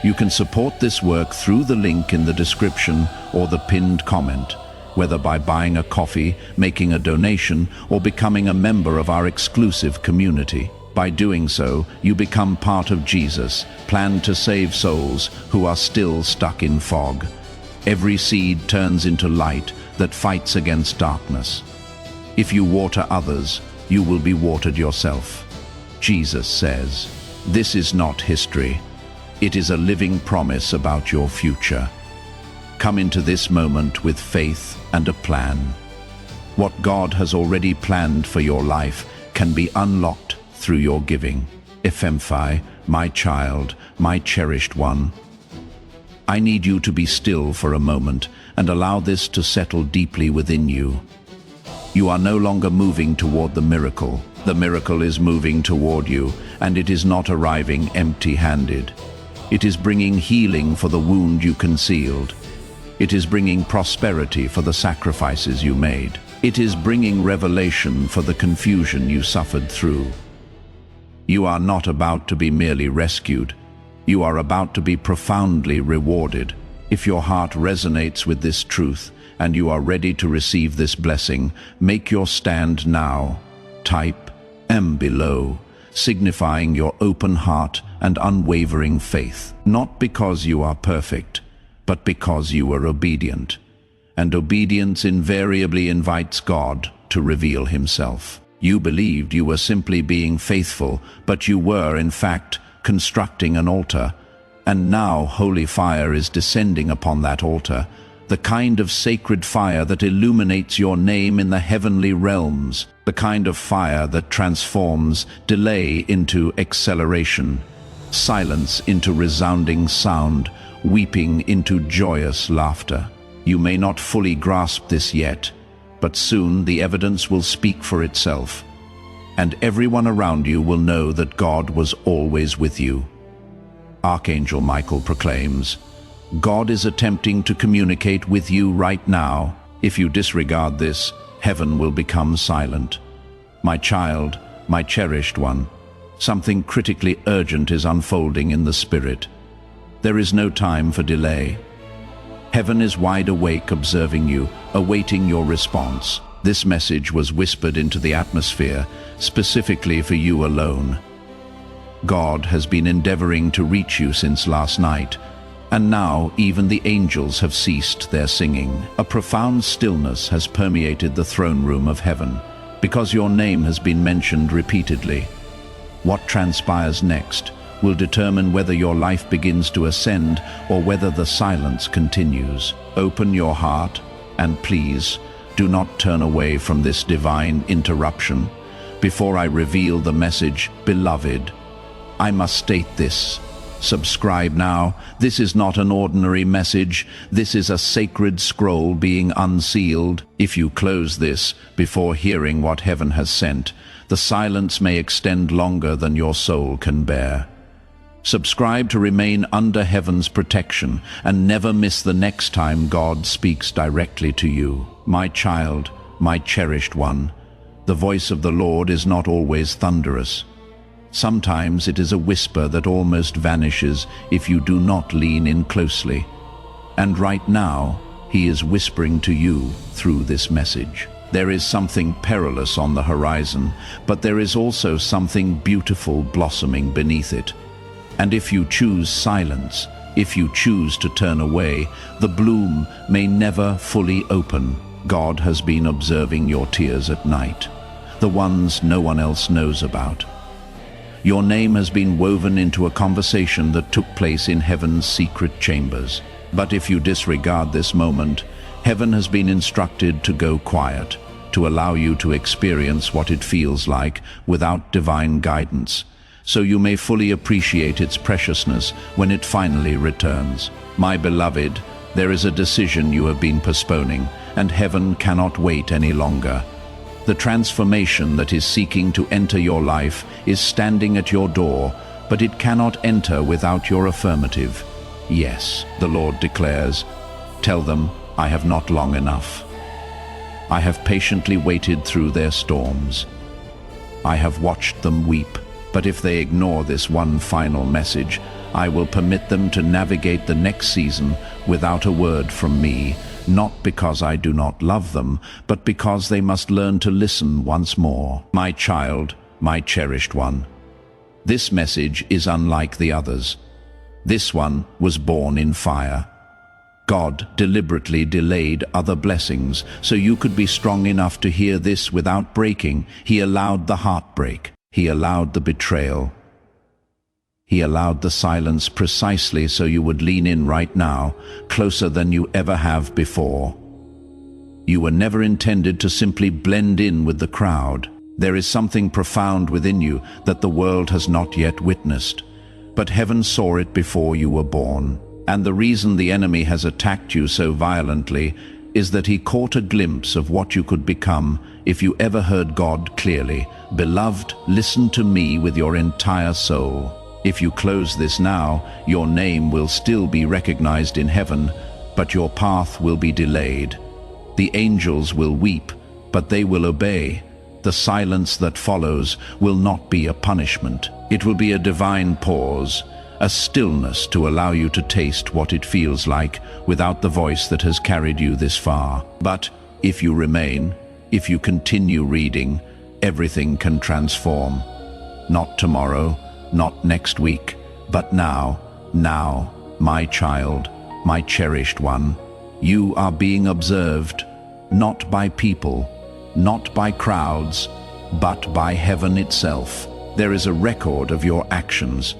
You can support this work through the link in the description or the pinned comment, whether by buying a coffee, making a donation, or becoming a member of our exclusive community. By doing so, you become part of Jesus, planned to save souls who are still stuck in fog. Every seed turns into light that fights against darkness. If you water others, you will be watered yourself. Jesus says, this is not history. It is a living promise about your future. Come into this moment with faith and a plan. What God has already planned for your life can be unlocked through your giving. Ephemphai, my child, my cherished one, I need you to be still for a moment and allow this to settle deeply within you. You are no longer moving toward the miracle. The miracle is moving toward you, and it is not arriving empty-handed. It is bringing healing for the wound you concealed. It is bringing prosperity for the sacrifices you made. It is bringing revelation for the confusion you suffered through. You are not about to be merely rescued. You are about to be profoundly rewarded. If your heart resonates with this truth and you are ready to receive this blessing, make your stand now. Type M below, signifying your open heart and unwavering faith. Not because you are perfect, but because you were obedient. And obedience invariably invites God to reveal himself. You believed you were simply being faithful, but you were, in fact, constructing an altar. And now holy fire is descending upon that altar, the kind of sacred fire that illuminates your name in the heavenly realms, the kind of fire that transforms delay into acceleration, silence into resounding sound, weeping into joyous laughter. You may not fully grasp this yet, but soon the evidence will speak for itself, and everyone around you will know that God was always with you. Archangel Michael proclaims, God is attempting to communicate with you right now. If you disregard this, heaven will become silent. My child, my cherished one, something critically urgent is unfolding in the spirit. There is no time for delay. Heaven is wide awake, observing you, awaiting your response. This message was whispered into the atmosphere, specifically for you alone. God has been endeavoring to reach you since last night, and now even the angels have ceased their singing. A profound stillness has permeated the throne room of heaven, because your name has been mentioned repeatedly. What transpires next will determine whether your life begins to ascend or whether the silence continues. Open your heart, and please, do not turn away from this divine interruption. Before I reveal the message, beloved, I must state this. Subscribe now. This is not an ordinary message. This is a sacred scroll being unsealed. If you close this before hearing what heaven has sent, the silence may extend longer than your soul can bear. Subscribe to remain under heaven's protection and never miss the next time God speaks directly to you. My child, my cherished one, the voice of the Lord is not always thunderous. Sometimes it is a whisper that almost vanishes if you do not lean in closely. And right now, he is whispering to you through this message. There is something perilous on the horizon, but there is also something beautiful blossoming beneath it. And if you choose silence, if you choose to turn away, the bloom may never fully open. God has been observing your tears at night, the ones no one else knows about. Your name has been woven into a conversation that took place in heaven's secret chambers. But if you disregard this moment, heaven has been instructed to go quiet, to allow you to experience what it feels like without divine guidance, so you may fully appreciate its preciousness when it finally returns. My beloved, there is a decision you have been postponing, and heaven cannot wait any longer. The transformation that is seeking to enter your life is standing at your door, but it cannot enter without your affirmative. Yes, the Lord declares, tell them, I have not long enough. I have patiently waited through their storms. I have watched them weep, but if they ignore this one final message, I will permit them to navigate the next season without a word from me, not because I do not love them, but because they must learn to listen once more. My child, my cherished one, this message is unlike the others. This one was born in fire. God deliberately delayed other blessings so you could be strong enough to hear this without breaking. He allowed the heartbreak. He allowed the betrayal. He allowed the silence precisely so you would lean in right now, closer than you ever have before. You were never intended to simply blend in with the crowd. There is something profound within you that the world has not yet witnessed. But heaven saw it before you were born. And the reason the enemy has attacked you so violently is that he caught a glimpse of what you could become if you ever heard God clearly. Beloved, listen to me with your entire soul. If you close this now, your name will still be recognized in heaven, but your path will be delayed. The angels will weep, but they will obey. The silence that follows will not be a punishment. It will be a divine pause, a stillness to allow you to taste what it feels like without the voice that has carried you this far. But if you remain, if you continue reading, everything can transform. Not tomorrow, not next week, but now, my child, my cherished one. You are being observed, not by people, not by crowds, but by heaven itself. There is a record of your actions.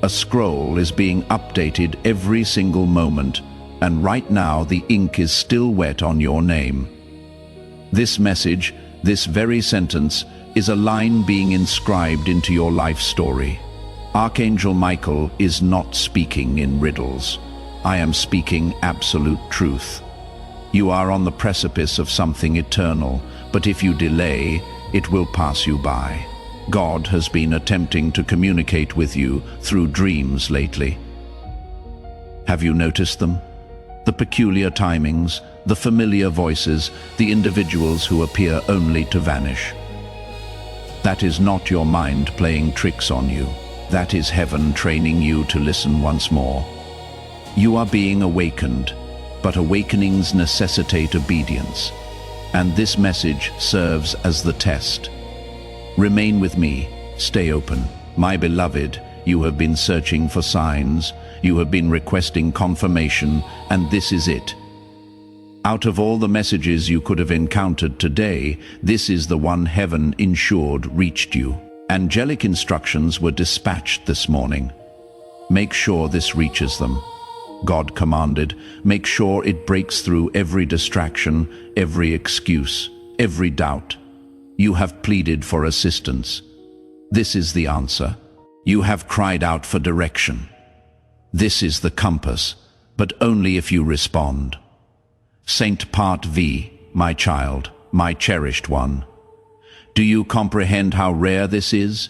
A scroll is being updated every single moment, and right now the ink is still wet on your name. This message, this very sentence, is a line being inscribed into your life story. Archangel Michael is not speaking in riddles. I am speaking absolute truth. You are on the precipice of something eternal, but if you delay, it will pass you by. God has been attempting to communicate with you through dreams lately. Have you noticed them? The peculiar timings, the familiar voices, the individuals who appear only to vanish. That is not your mind playing tricks on you. That is heaven training you to listen once more. You are being awakened, but awakenings necessitate obedience, and this message serves as the test. Remain with me, stay open. My beloved, you have been searching for signs, you have been requesting confirmation, and this is it. Out of all the messages you could have encountered today, this is the one heaven ensured reached you. Angelic instructions were dispatched this morning. Make sure this reaches them. God commanded, make sure it breaks through every distraction, every excuse, every doubt. You have pleaded for assistance. This is the answer. You have cried out for direction. This is the compass, but only if you respond. Saint Part V, my child, my cherished one. Do you comprehend how rare this is?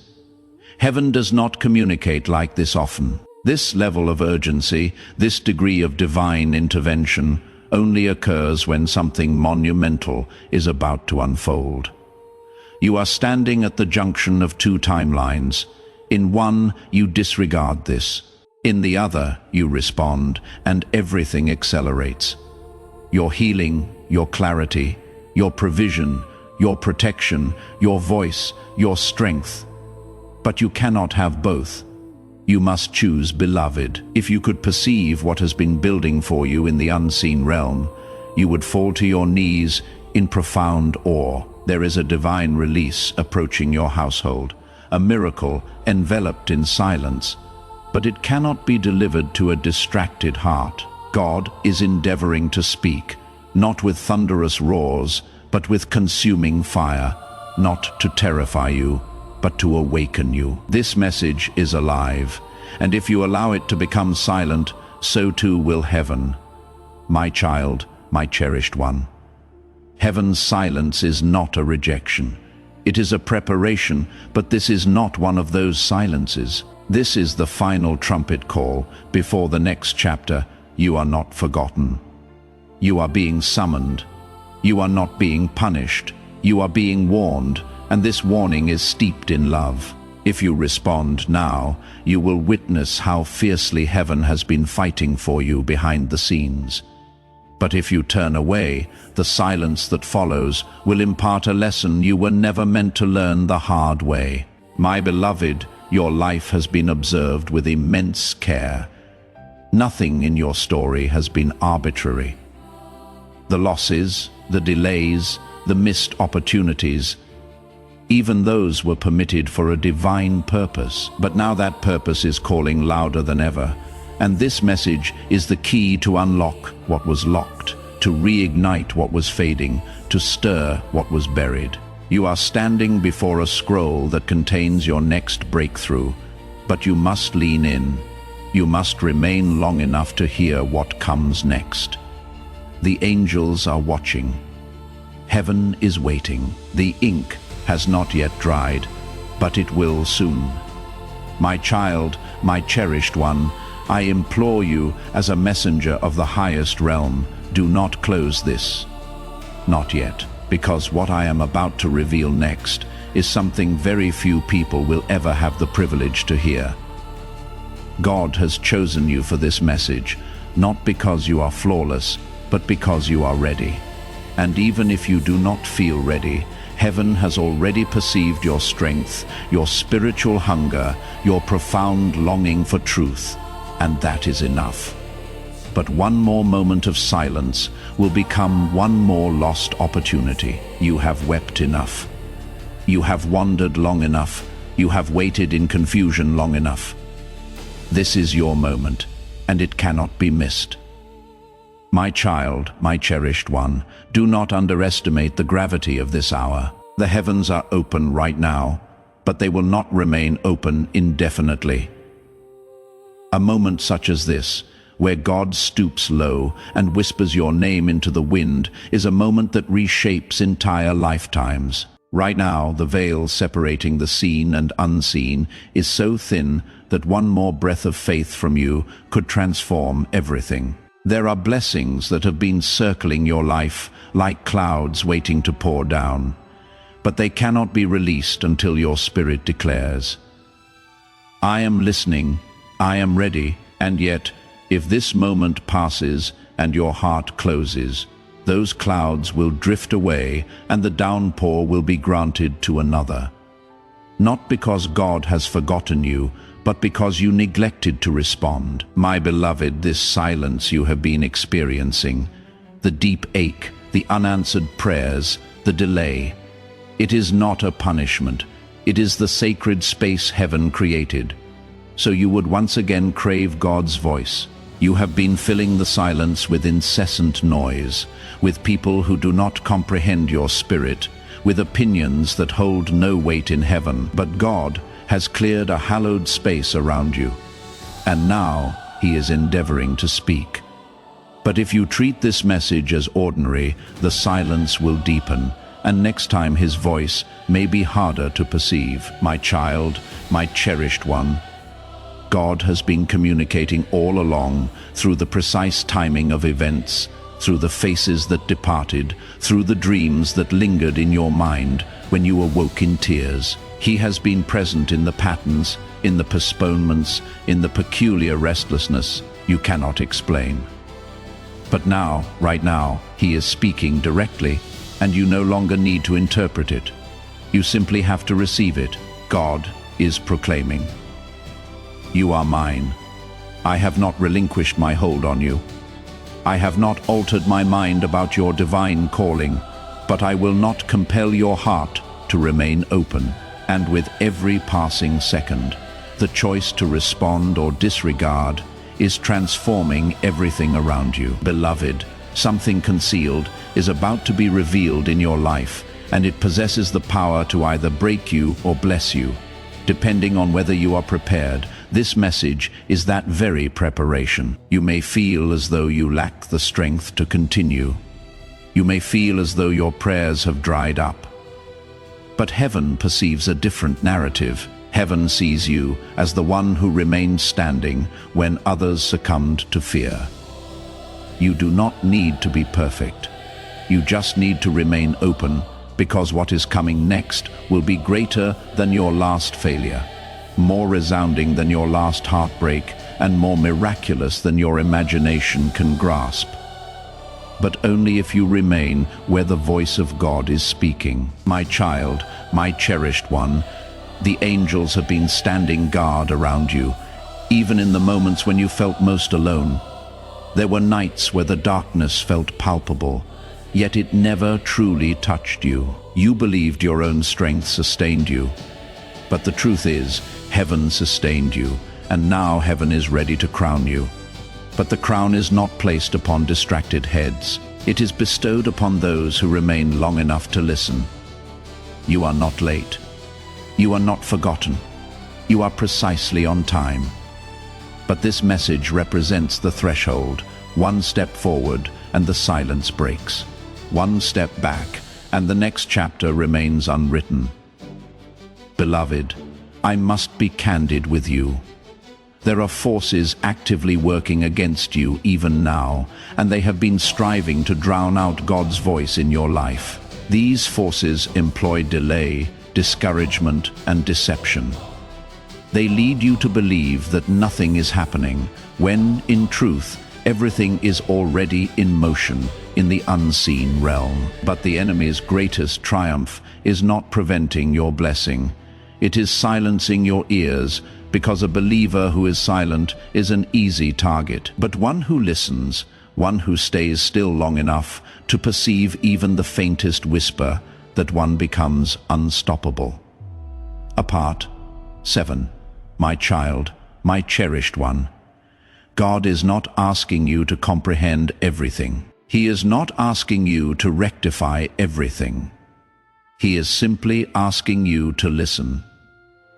Heaven does not communicate like this often. This level of urgency, this degree of divine intervention, only occurs when something monumental is about to unfold. You are standing at the junction of two timelines. In one, you disregard this. In the other, you respond, and everything accelerates. Your healing, your clarity, your provision, your protection, your voice, your strength. But you cannot have both. You must choose, beloved. If you could perceive what has been building for you in the unseen realm, you would fall to your knees in profound awe. There is a divine release approaching your household, a miracle enveloped in silence, but it cannot be delivered to a distracted heart. God is endeavoring to speak, not with thunderous roars, but with consuming fire, not to terrify you, but to awaken you. This message is alive, and if you allow it to become silent, so too will heaven. My child, my cherished one. Heaven's silence is not a rejection. It is a preparation, but this is not one of those silences. This is the final trumpet call before the next chapter. You are not forgotten. You are being summoned. You are not being punished. You are being warned, and this warning is steeped in love. If you respond now, you will witness how fiercely heaven has been fighting for you behind the scenes. But if you turn away, the silence that follows will impart a lesson you were never meant to learn the hard way. My beloved, your life has been observed with immense care. Nothing in your story has been arbitrary. The losses, the delays, the missed opportunities, even those were permitted for a divine purpose. But now that purpose is calling louder than ever. And this message is the key to unlock what was locked, to reignite what was fading, to stir what was buried. You are standing before a scroll that contains your next breakthrough, but you must lean in. You must remain long enough to hear what comes next. The angels are watching. Heaven is waiting. The ink has not yet dried, but it will soon. My child, my cherished one, I implore you as a messenger of the highest realm, do not close this. Not yet, because what I am about to reveal next is something very few people will ever have the privilege to hear. God has chosen you for this message, not because you are flawless, but because you are ready. And even if you do not feel ready, heaven has already perceived your strength, your spiritual hunger, your profound longing for truth, and that is enough. But one more moment of silence will become one more lost opportunity. You have wept enough. You have wandered long enough. You have waited in confusion long enough. This is your moment, and it cannot be missed. My child, my cherished one, do not underestimate the gravity of this hour. The heavens are open right now, but they will not remain open indefinitely. A moment such as this, where God stoops low and whispers your name into the wind, is a moment that reshapes entire lifetimes. Right now, the veil separating the seen and unseen is so thin that one more breath of faith from you could transform everything. There are blessings that have been circling your life like clouds waiting to pour down, but they cannot be released until your spirit declares, I am listening, I am ready, and yet, if this moment passes and your heart closes, those clouds will drift away and the downpour will be granted to another. Not because God has forgotten you, but because you neglected to respond. My beloved, this silence you have been experiencing, the deep ache, the unanswered prayers, the delay, it is not a punishment. It is the sacred space heaven created, so you would once again crave God's voice. You have been filling the silence with incessant noise, with people who do not comprehend your spirit, with opinions that hold no weight in heaven. But God has cleared a hallowed space around you, and now He is endeavoring to speak. But if you treat this message as ordinary, the silence will deepen, and next time His voice may be harder to perceive. My child, my cherished one, God has been communicating all along through the precise timing of events, through the faces that departed, through the dreams that lingered in your mind when you awoke in tears. He has been present in the patterns, in the postponements, in the peculiar restlessness you cannot explain. But now, right now, He is speaking directly, and you no longer need to interpret it. You simply have to receive it. God is proclaiming, You are mine. I have not relinquished my hold on you. I have not altered my mind about your divine calling, but I will not compel your heart to remain open. And with every passing second, the choice to respond or disregard is transforming everything around you. Beloved, something concealed is about to be revealed in your life, and it possesses the power to either break you or bless you, depending on whether you are prepared. This message is that very preparation. You may feel as though you lack the strength to continue. You may feel as though your prayers have dried up. But heaven perceives a different narrative. Heaven sees you as the one who remained standing when others succumbed to fear. You do not need to be perfect. You just need to remain open, because what is coming next will be greater than your last failure, more resounding than your last heartbreak, and more miraculous than your imagination can grasp. But only if you remain where the voice of God is speaking. My child, my cherished one, the angels have been standing guard around you, even in the moments when you felt most alone. There were nights where the darkness felt palpable, yet it never truly touched you. You believed your own strength sustained you. But the truth is, heaven sustained you, and now heaven is ready to crown you. But the crown is not placed upon distracted heads. It is bestowed upon those who remain long enough to listen. You are not late. You are not forgotten. You are precisely on time. But this message represents the threshold. One step forward, and the silence breaks. One step back, and the next chapter remains unwritten. Beloved, I must be candid with you. There are forces actively working against you even now, and they have been striving to drown out God's voice in your life. These forces employ delay, discouragement, and deception. They lead you to believe that nothing is happening, when, in truth, everything is already in motion in the unseen realm. But the enemy's greatest triumph is not preventing your blessing. It is silencing your ears, because a believer who is silent is an easy target. But one who listens, one who stays still long enough to perceive even the faintest whisper, that one becomes unstoppable. Apart. 7. My child, my cherished one. God is not asking you to comprehend everything. He is not asking you to rectify everything. He is simply asking you to listen.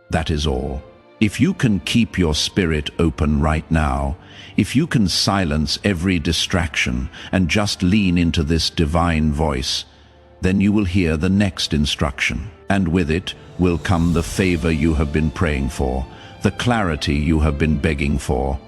That is all. If you can keep your spirit open right now, if you can silence every distraction and just lean into this divine voice, then you will hear the next instruction. And with it will come the favor you have been praying for, the clarity you have been begging for,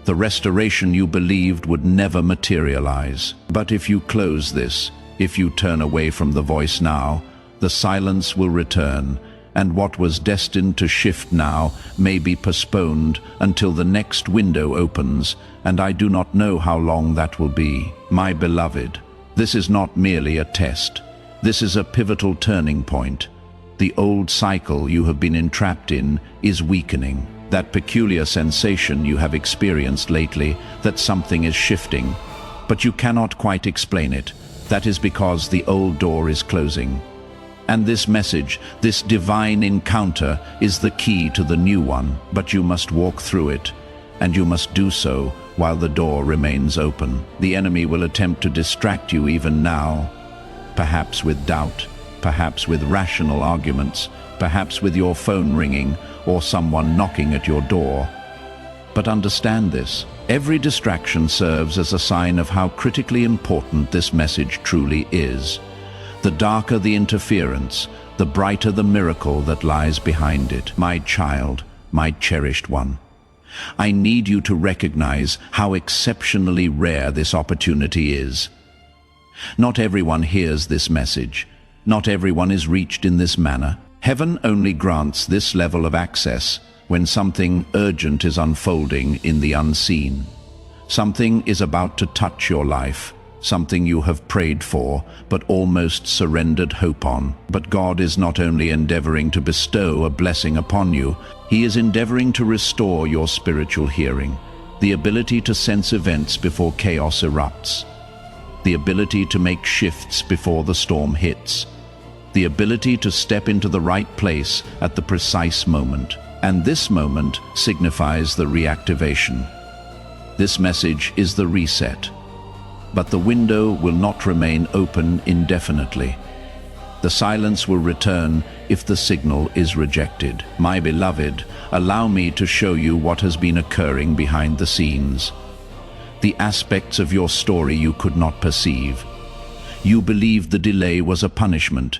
the restoration you believed would never materialize. But if you close this, if you turn away from the voice now, the silence will return, and what was destined to shift now may be postponed until the next window opens, and I do not know how long that will be. My beloved, this is not merely a test. This is a pivotal turning point. The old cycle you have been entrapped in is weakening. That peculiar sensation you have experienced lately, that something is shifting, but you cannot quite explain it. That is because the old door is closing. And this message, this divine encounter, is the key to the new one, but you must walk through it, and you must do so while the door remains open. The enemy will attempt to distract you even now, perhaps with doubt, perhaps with rational arguments, perhaps with your phone ringing or someone knocking at your door. But understand this, every distraction serves as a sign of how critically important this message truly is. The darker the interference, the brighter the miracle that lies behind it. My child, my cherished one, I need you to recognize how exceptionally rare this opportunity is. Not everyone hears this message. Not everyone is reached in this manner. Heaven only grants this level of access when something urgent is unfolding in the unseen. Something is about to touch your life, something you have prayed for, but almost surrendered hope on. But God is not only endeavoring to bestow a blessing upon you, He is endeavoring to restore your spiritual hearing, the ability to sense events before chaos erupts, the ability to make shifts before the storm hits, the ability to step into the right place at the precise moment. And this moment signifies the reactivation. This message is the reset. But the window will not remain open indefinitely. The silence will return if the signal is rejected. My beloved, allow me to show you what has been occurring behind the scenes. The aspects of your story you could not perceive. You believed the delay was a punishment.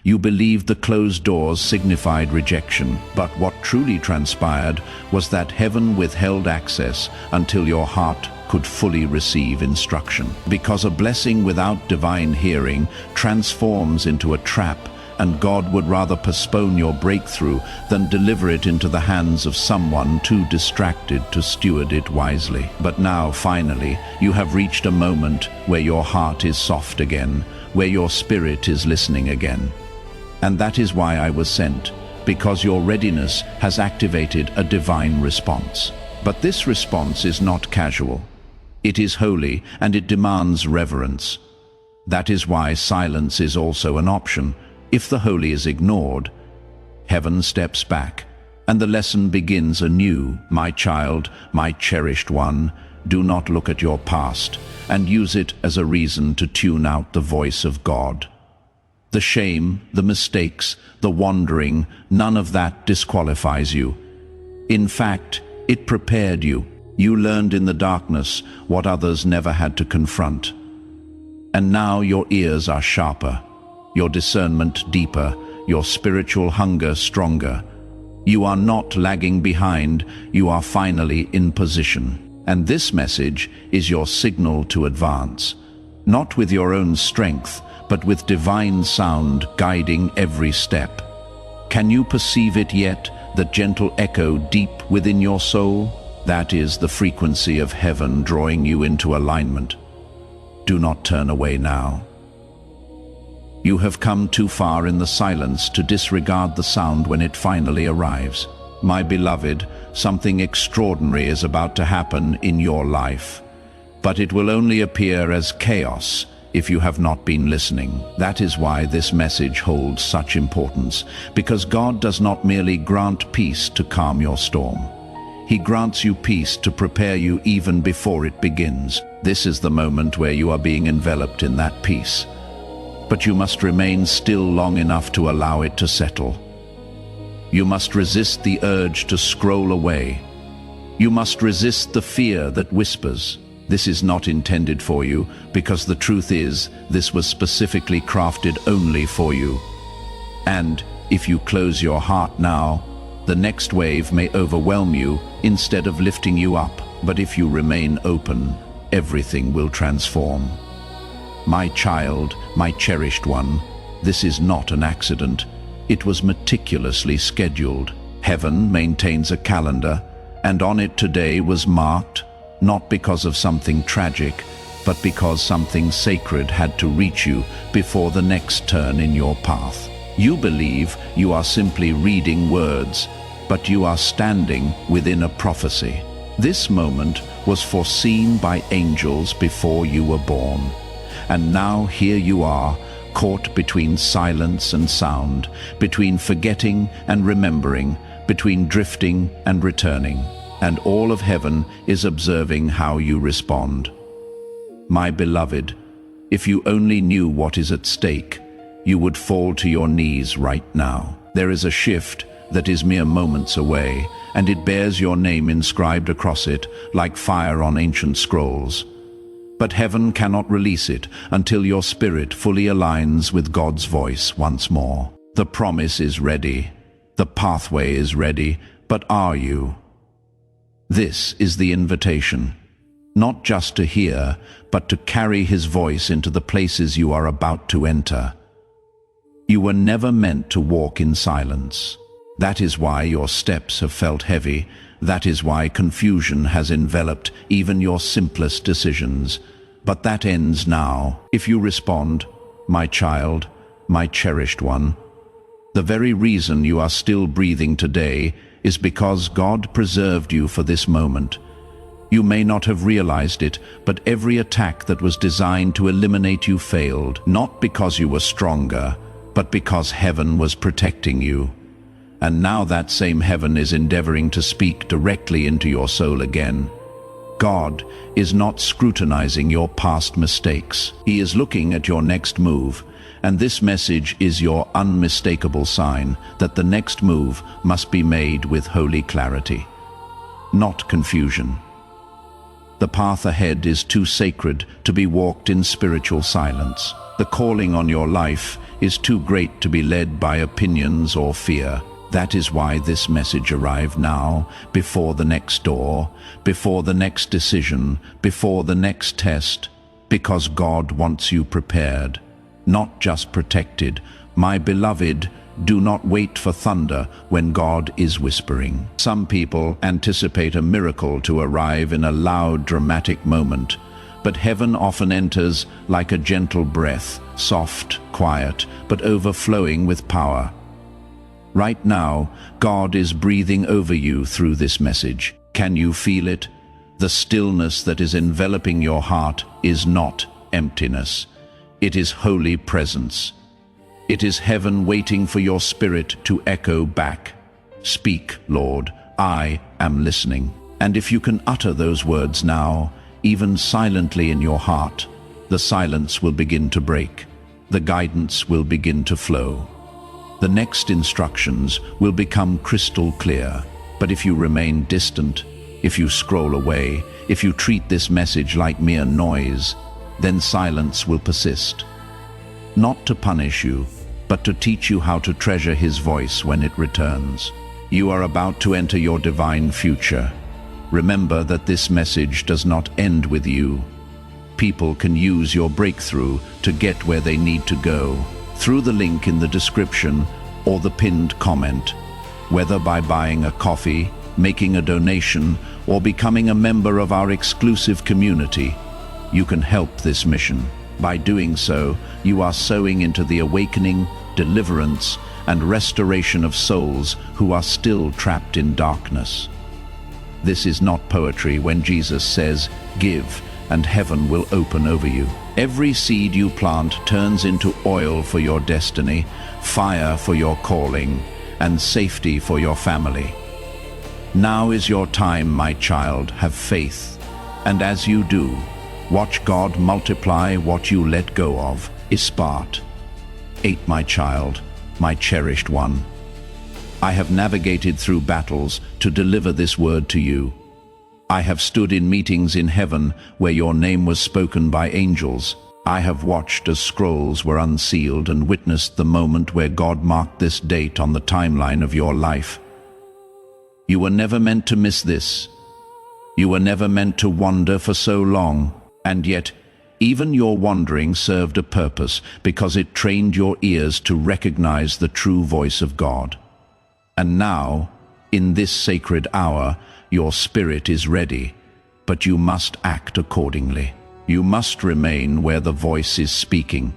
You believed the closed doors signified rejection. But what truly transpired was that heaven withheld access until your heart could fully receive instruction. Because a blessing without divine hearing transforms into a trap, and God would rather postpone your breakthrough than deliver it into the hands of someone too distracted to steward it wisely. But now, finally, you have reached a moment where your heart is soft again, where your spirit is listening again. And that is why I was sent, because your readiness has activated a divine response. But this response is not casual. It is holy, and it demands reverence. That is why silence is also an option. If the holy is ignored, heaven steps back, and the lesson begins anew. My child, my cherished one, do not look at your past and use it as a reason to tune out the voice of God. The shame, the mistakes, the wandering, none of that disqualifies you. In fact, it prepared you. You learned in the darkness what others never had to confront. And now your ears are sharper, your discernment deeper, your spiritual hunger stronger. You are not lagging behind, you are finally in position. And this message is your signal to advance, not with your own strength, but with divine sound guiding every step. Can you perceive it yet, the gentle echo deep within your soul? That is the frequency of heaven drawing you into alignment. Do not turn away now. You have come too far in the silence to disregard the sound when it finally arrives. My beloved, something extraordinary is about to happen in your life. But it will only appear as chaos if you have not been listening. That is why this message holds such importance, because God does not merely grant peace to calm your storm. He grants you peace to prepare you even before it begins. This is the moment where you are being enveloped in that peace. But you must remain still long enough to allow it to settle. You must resist the urge to scroll away. You must resist the fear that whispers, "This is not intended for you," because the truth is, this was specifically crafted only for you. And if you close your heart now, the next wave may overwhelm you instead of lifting you up. But if you remain open, everything will transform. My child, my cherished one, this is not an accident. It was meticulously scheduled. Heaven maintains a calendar, and on it today was marked, not because of something tragic, but because something sacred had to reach you before the next turn in your path. You believe you are simply reading words, but you are standing within a prophecy. This moment was foreseen by angels before you were born. And now here you are, caught between silence and sound, between forgetting and remembering, between drifting and returning. And all of heaven is observing how you respond. My beloved, if you only knew what is at stake, you would fall to your knees right now. There is a shift that is mere moments away, and it bears your name inscribed across it like fire on ancient scrolls. But heaven cannot release it until your spirit fully aligns with God's voice once more. The promise is ready. The pathway is ready. But are you? This is the invitation. Not just to hear, but to carry His voice into the places you are about to enter. You were never meant to walk in silence. That is why your steps have felt heavy. That is why confusion has enveloped even your simplest decisions. But that ends now. If you respond, my child, my cherished one, the very reason you are still breathing today is because God preserved you for this moment. You may not have realized it, but every attack that was designed to eliminate you failed, not because you were stronger, but because heaven was protecting you. And now that same heaven is endeavoring to speak directly into your soul again. God is not scrutinizing your past mistakes. He is looking at your next move, and this message is your unmistakable sign that the next move must be made with holy clarity, not confusion. The path ahead is too sacred to be walked in spiritual silence. The calling on your life is too great to be led by opinions or fear. That is why this message arrived now, before the next door, before the next decision, before the next test, because God wants you prepared, not just protected. My beloved, do not wait for thunder when God is whispering. Some people anticipate a miracle to arrive in a loud, dramatic moment, but heaven often enters like a gentle breath, soft, quiet, but overflowing with power. Right now, God is breathing over you through this message. Can you feel it? The stillness that is enveloping your heart is not emptiness. It is holy presence. It is heaven waiting for your spirit to echo back. Speak, Lord, I am listening. And if you can utter those words now, even silently in your heart, the silence will begin to break. The guidance will begin to flow. The next instructions will become crystal clear. But if you remain distant, if you scroll away, if you treat this message like mere noise, then silence will persist. Not to punish you, but to teach you how to treasure His voice when it returns. You are about to enter your divine future. Remember that this message does not end with you. People can use your breakthrough to get where they need to go, through the link in the description or the pinned comment. Whether by buying a coffee, making a donation, or becoming a member of our exclusive community, you can help this mission. By doing so, you are sowing into the awakening, deliverance, and restoration of souls who are still trapped in darkness. This is not poetry when Jesus says, "Give, and heaven will open over you." Every seed you plant turns into oil for your destiny, fire for your calling, and safety for your family. Now is your time, my child. Have faith. And as you do, watch God multiply what you let go of. Ispat. 8. My child, my cherished one. I have navigated through battles to deliver this word to you. I have stood in meetings in heaven where your name was spoken by angels. I have watched as scrolls were unsealed and witnessed the moment where God marked this date on the timeline of your life. You were never meant to miss this. You were never meant to wander for so long, and yet even your wandering served a purpose because it trained your ears to recognize the true voice of God. And now, in this sacred hour, your spirit is ready, but you must act accordingly. You must remain where the voice is speaking.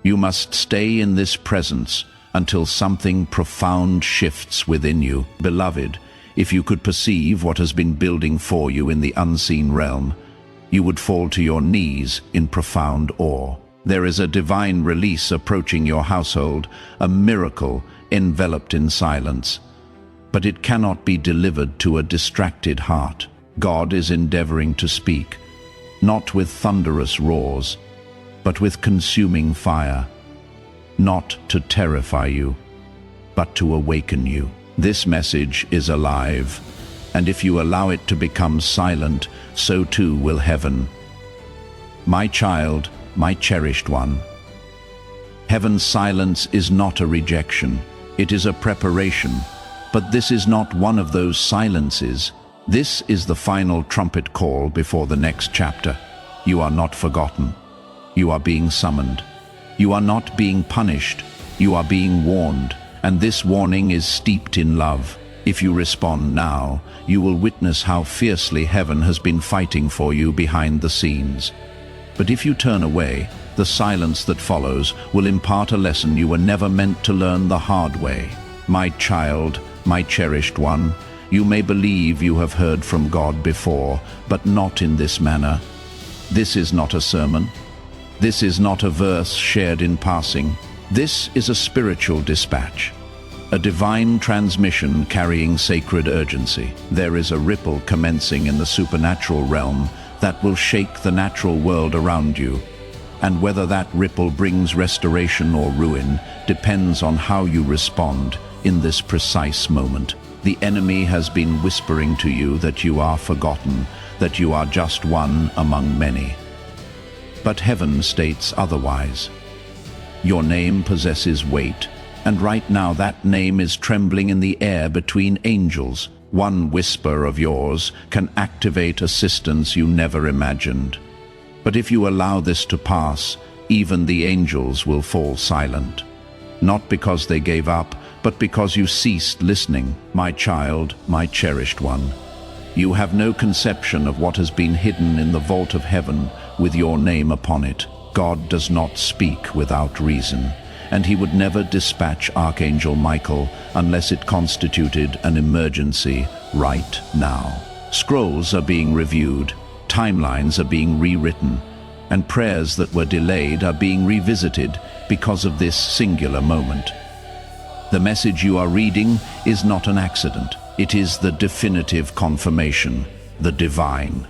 You must stay in this presence until something profound shifts within you. Beloved, if you could perceive what has been building for you in the unseen realm, you would fall to your knees in profound awe. There is a divine release approaching your household, a miracle enveloped in silence. But it cannot be delivered to a distracted heart. God is endeavoring to speak, not with thunderous roars, but with consuming fire, not to terrify you, but to awaken you. This message is alive, and if you allow it to become silent, so too will heaven. My child, my cherished one, heaven's silence is not a rejection, it is a preparation. But this is not one of those silences. This is the final trumpet call before the next chapter. You are not forgotten. You are being summoned. You are not being punished. You are being warned, and this warning is steeped in love. If you respond now, you will witness how fiercely heaven has been fighting for you behind the scenes. But if you turn away, the silence that follows will impart a lesson you were never meant to learn the hard way. My child, my cherished one, you may believe you have heard from God before, but not in this manner. This is not a sermon. This is not a verse shared in passing. This is a spiritual dispatch, a divine transmission carrying sacred urgency. There is a ripple commencing in the supernatural realm that will shake the natural world around you. And whether that ripple brings restoration or ruin depends on how you respond in this precise moment. The enemy has been whispering to you that you are forgotten, that you are just one among many. But heaven states otherwise. Your name possesses weight, and right now that name is trembling in the air between angels. One whisper of yours can activate assistance you never imagined. But if you allow this to pass, even the angels will fall silent. Not because they gave up, but because you ceased listening. My child, my cherished one, you have no conception of what has been hidden in the vault of heaven with your name upon it. God does not speak without reason, and he would never dispatch Archangel Michael unless it constituted an emergency right now. Scrolls are being reviewed, timelines are being rewritten, and prayers that were delayed are being revisited because of this singular moment. The message you are reading is not an accident. It is the definitive confirmation, the divine.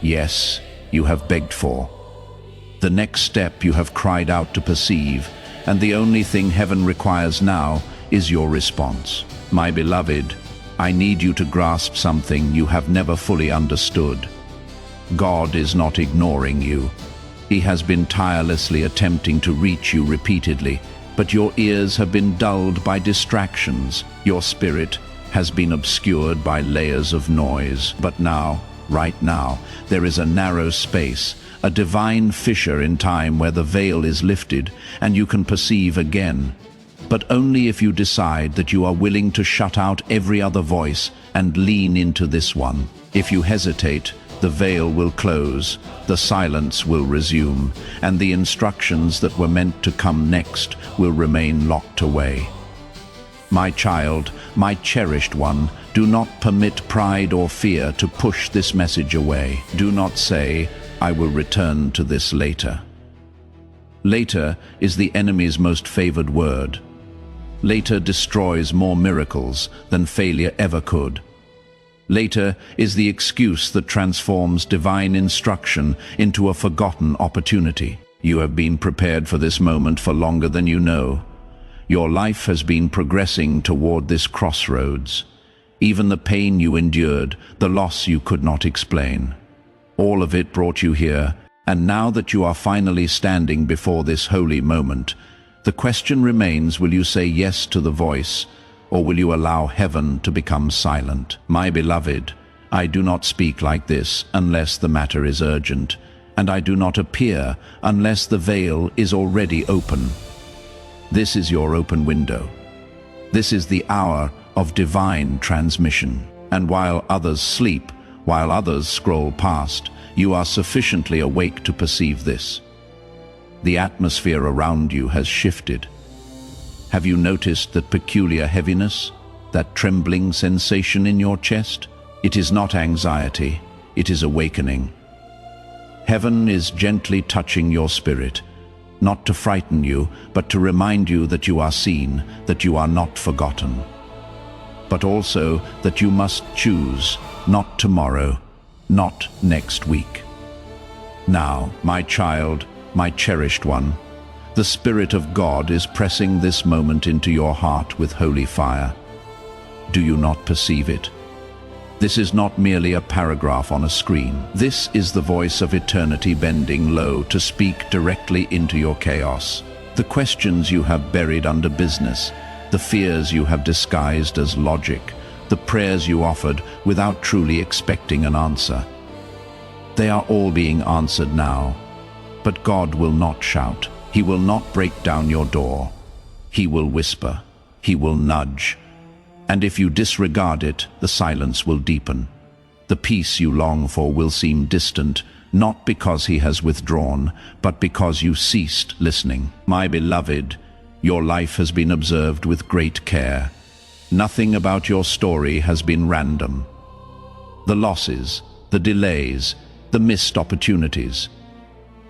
Yes, you have begged for. The next step you have cried out to perceive, and the only thing heaven requires now is your response. My beloved, I need you to grasp something you have never fully understood. God is not ignoring you. He has been tirelessly attempting to reach you repeatedly, but your ears have been dulled by distractions. Your spirit has been obscured by layers of noise. But now, right now, there is a narrow space, a divine fissure in time where the veil is lifted and you can perceive again. But only if you decide that you are willing to shut out every other voice and lean into this one. If you hesitate, the veil will close, the silence will resume, and the instructions that were meant to come next will remain locked away. My child, my cherished one, do not permit pride or fear to push this message away. Do not say, "I will return to this later." Later is the enemy's most favored word. Later destroys more miracles than failure ever could. Later is the excuse that transforms divine instruction into a forgotten opportunity. You have been prepared for this moment for longer than you know. Your life has been progressing toward this crossroads. Even the pain you endured, the loss you could not explain. All of it brought you here, and now that you are finally standing before this holy moment, the question remains, will you say yes to the voice, or will you allow heaven to become silent? My beloved, I do not speak like this unless the matter is urgent, and I do not appear unless the veil is already open. This is your open window. This is the hour of divine transmission. And while others sleep, while others scroll past, you are sufficiently awake to perceive this. The atmosphere around you has shifted. Have you noticed that peculiar heaviness, that trembling sensation in your chest? It is not anxiety, it is awakening. Heaven is gently touching your spirit, not to frighten you, but to remind you that you are seen, that you are not forgotten. But also that you must choose, not tomorrow, not next week. Now, my child, my cherished one, the Spirit of God is pressing this moment into your heart with holy fire. Do you not perceive it? This is not merely a paragraph on a screen. This is the voice of eternity bending low to speak directly into your chaos. The questions you have buried under business, the fears you have disguised as logic, the prayers you offered without truly expecting an answer. They are all being answered now. But God will not shout. He will not break down your door. He will whisper. He will nudge. And if you disregard it, the silence will deepen. The peace you long for will seem distant, not because he has withdrawn, but because you ceased listening. My beloved, your life has been observed with great care. Nothing about your story has been random. The losses, the delays, the missed opportunities,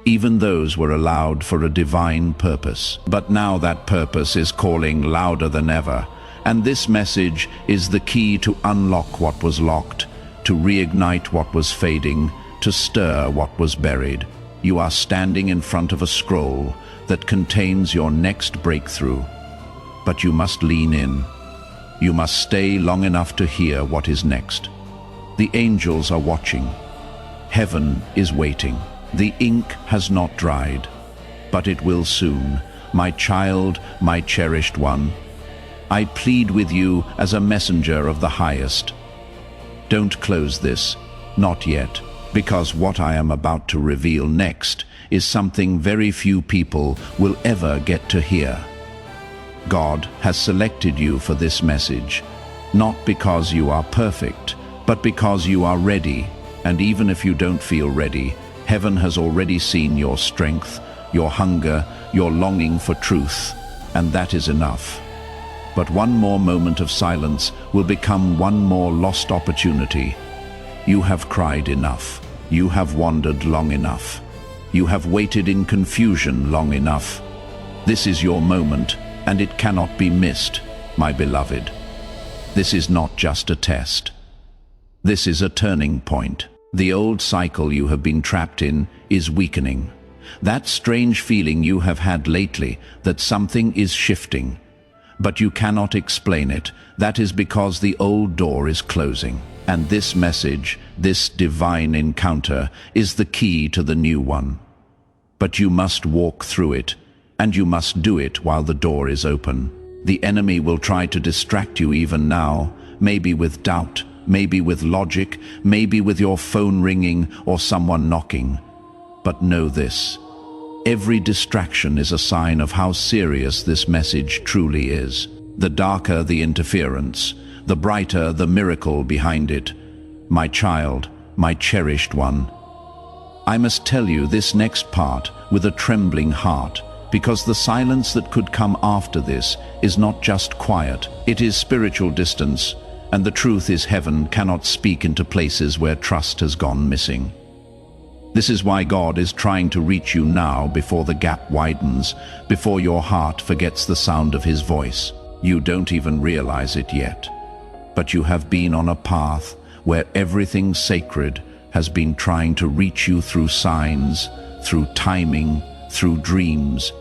even those were allowed for a divine purpose. But now that purpose is calling louder than ever, and this message is the key to unlock what was locked, to reignite what was fading, to stir what was buried. You are standing in front of a scroll that contains your next breakthrough. But you must lean in. You must stay long enough to hear what is next. The angels are watching. Heaven is waiting. The ink has not dried, but it will soon. My child, my cherished one, I plead with you as a messenger of the highest. Don't close this, not yet, because what I am about to reveal next is something very few people will ever get to hear. God has selected you for this message, not because you are perfect, but because you are ready. And even if you don't feel ready, Heaven has already seen your strength, your hunger, your longing for truth, and that is enough. But one more moment of silence will become one more lost opportunity. You have cried enough. You have wandered long enough. You have waited in confusion long enough. This is your moment, and it cannot be missed, my beloved. This is not just a test. This is a turning point. The old cycle you have been trapped in is weakening. That strange feeling you have had lately, that something is shifting. But you cannot explain it. That is because the old door is closing. And this message, this divine encounter, is the key to the new one. But you must walk through it. and you must do it while the door is open. The enemy will try to distract you even now, maybe with doubt, maybe with logic, maybe with your phone ringing or someone knocking. But know this: every distraction is a sign of how serious this message truly is. The darker the interference, the brighter the miracle behind it. My child, my cherished one, I must tell you this next part with a trembling heart, because the silence that could come after this is not just quiet, it is spiritual distance, and the truth is heaven cannot speak into places where trust has gone missing. This is why God is trying to reach you now before the gap widens, before your heart forgets the sound of his voice. You don't even realize it yet, but you have been on a path where everything sacred has been trying to reach you through signs, through timing, through dreams,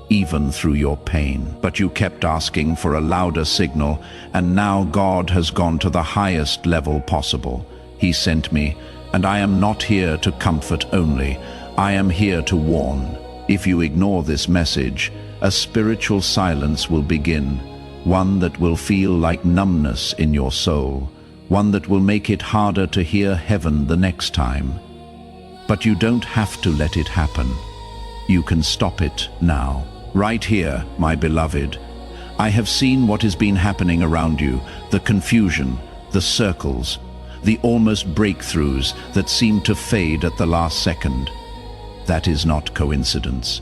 even through your pain. But you kept asking for a louder signal, and now God has gone to the highest level possible. He sent me, and I am not here to comfort only. I am here to warn. If you ignore this message, a spiritual silence will begin, one that will feel like numbness in your soul, one that will make it harder to hear heaven the next time. But you don't have to let it happen. You can stop it now. Right here, my beloved. I have seen what has been happening around you, the confusion, the circles, the almost breakthroughs that seem to fade at the last second. That is not coincidence.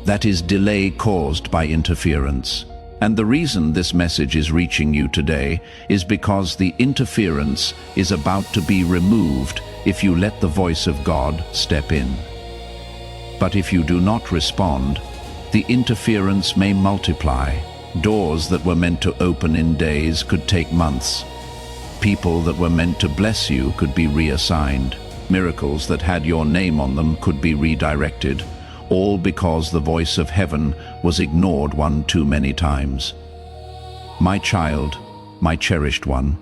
That is delay caused by interference. And the reason this message is reaching you today is because the interference is about to be removed if you let the voice of God step in. But if you do not respond, the interference may multiply. Doors that were meant to open in days could take months. People that were meant to bless you could be reassigned. Miracles that had your name on them could be redirected, all because the voice of heaven was ignored one too many times. My child, my cherished one,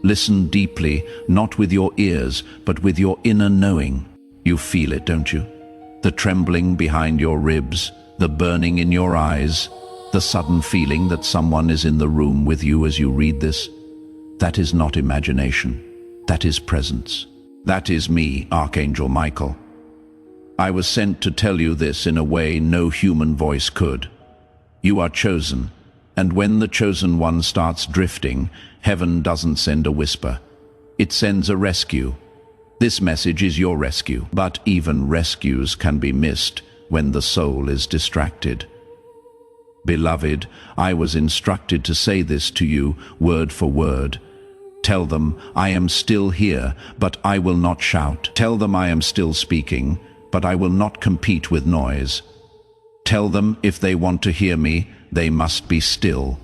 listen deeply, not with your ears, but with your inner knowing. You feel it, don't you? The trembling behind your ribs, the burning in your eyes, the sudden feeling that someone is in the room with you as you read this. That is not imagination. That is presence. That is me, Archangel Michael. I was sent to tell you this in a way no human voice could. You are chosen, and when the chosen one starts drifting, heaven doesn't send a whisper. It sends a rescue. This message is your rescue, but even rescues can be missed when the soul is distracted. Beloved, I was instructed to say this to you word for word. Tell them, I am still here, but I will not shout. Tell them I am still speaking, but I will not compete with noise. Tell them if they want to hear me, they must be still.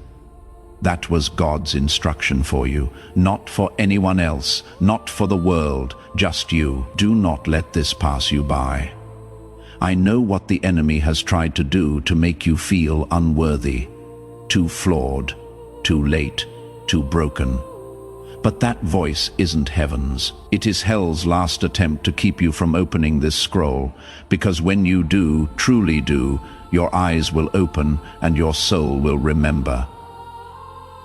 That was God's instruction for you, not for anyone else, not for the world, just you. Do not let this pass you by. I know what the enemy has tried to do to make you feel unworthy, too flawed, too late, too broken. But that voice isn't heaven's. It is hell's last attempt to keep you from opening this scroll, because when you do, truly do, your eyes will open and your soul will remember.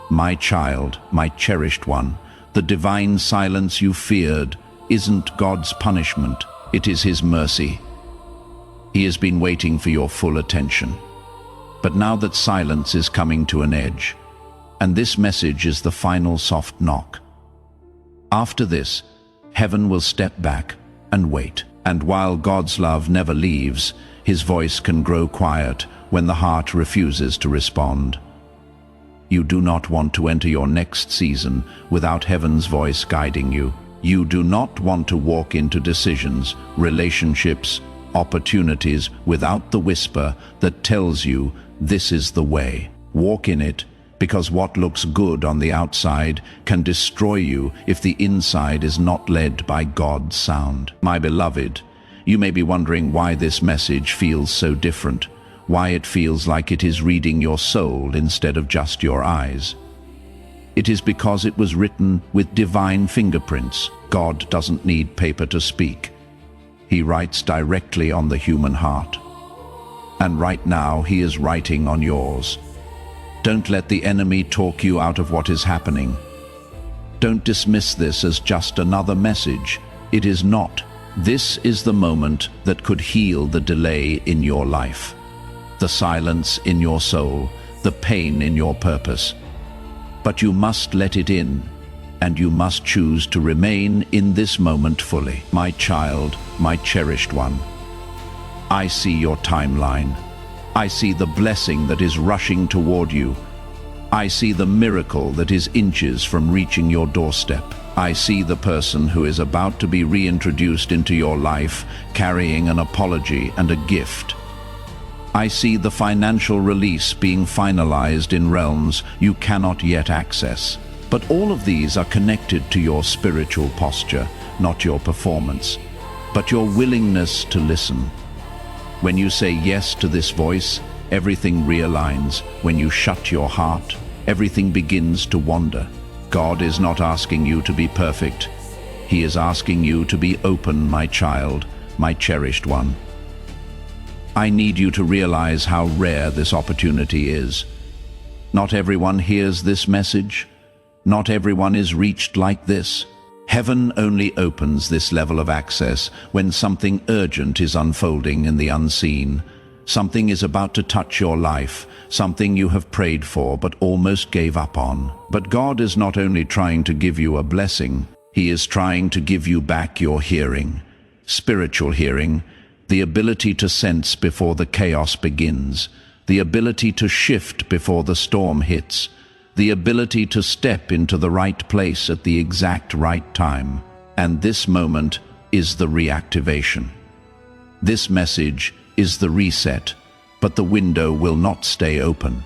My child, my cherished one, the divine silence you feared isn't God's punishment, it is his mercy. He has been waiting for your full attention. But now that silence is coming to an edge, and this message is the final soft knock. After this, heaven will step back and wait. And while God's love never leaves, his voice can grow quiet when the heart refuses to respond. You do not want to enter your next season without heaven's voice guiding you. You do not want to walk into decisions, relationships, opportunities without the whisper that tells you this is the way. Walk in it, because what looks good on the outside can destroy you if the inside is not led by God's sound. My beloved, you may be wondering why this message feels so different, why it feels like it is reading your soul instead of just your eyes. It is because it was written with divine fingerprints. God doesn't need paper to speak. He writes directly on the human heart. and right now he is writing on yours. Don't let the enemy talk you out of what is happening. Don't dismiss this as just another message. It is not. This is the moment that could heal the delay in your life, the silence in your soul, the pain in your purpose. But you must let it in, and you must choose to remain in this moment fully. My child, my cherished one, I see your timeline. I see the blessing that is rushing toward you. I see the miracle that is inches from reaching your doorstep. I see the person who is about to be reintroduced into your life, carrying an apology and a gift. I see the financial release being finalized in realms you cannot yet access. But all of these are connected to your spiritual posture, not your performance, but your willingness to listen. When you say yes to this voice, everything realigns. When you shut your heart, everything begins to wander. God is not asking you to be perfect. He is asking you to be open, my child, my cherished one. I need you to realize how rare this opportunity is. Not everyone hears this message. Not everyone is reached like this. Heaven only opens this level of access when something urgent is unfolding in the unseen. Something is about to touch your life, something you have prayed for but almost gave up on. But God is not only trying to give you a blessing, He is trying to give you back your hearing, spiritual hearing, the ability to sense before the chaos begins, the ability to shift before the storm hits, the ability to step into the right place at the exact right time. And this moment is the reactivation. This message is the reset, but the window will not stay open.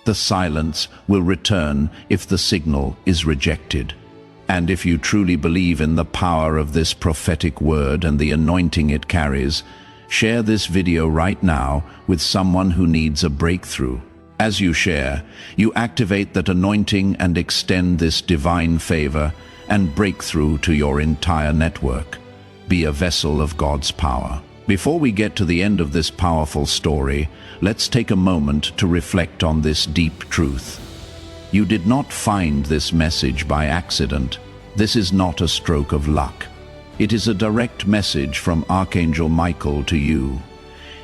The silence will return if the signal is rejected. And if you truly believe in the power of this prophetic word and the anointing it carries, share this video right now with someone who needs a breakthrough. As you share, you activate that anointing and extend this divine favor and breakthrough to your entire network. Be a vessel of God's power. Before we get to the end of this powerful story, let's take a moment to reflect on this deep truth. You did not find this message by accident. This is not a stroke of luck. It is a direct message from Archangel Michael to you.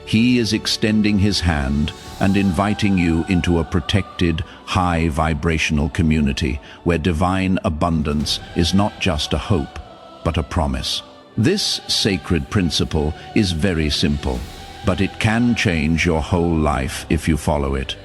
He is extending his hand and inviting you into a protected, high vibrational community where divine abundance is not just a hope, but a promise. This sacred principle is very simple, but it can change your whole life if you follow it.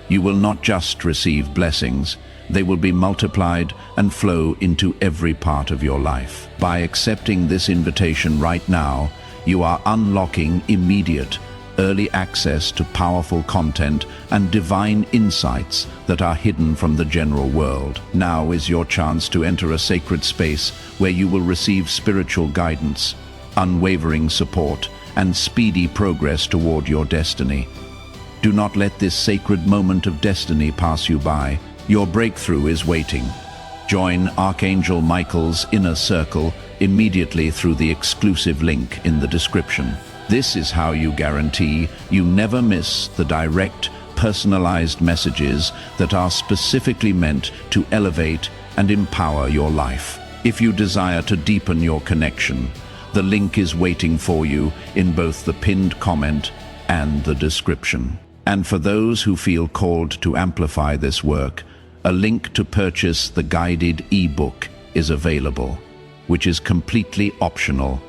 You will not just receive blessings, they will be multiplied and flow into every part of your life. By accepting this invitation right now, you are unlocking immediate, early access to powerful content and divine insights that are hidden from the general world. Now is your chance to enter a sacred space where you will receive spiritual guidance, unwavering support, and speedy progress toward your destiny. Do not let this sacred moment of destiny pass you by. Your breakthrough is waiting. Join Archangel Michael's inner circle immediately through the exclusive link in the description. This is how you guarantee you never miss the direct, personalized messages that are specifically meant to elevate and empower your life. If you desire to deepen your connection, the link is waiting for you in both the pinned comment and the description. And for those who feel called to amplify this work, a link to purchase the guided ebook is available, which is completely optional,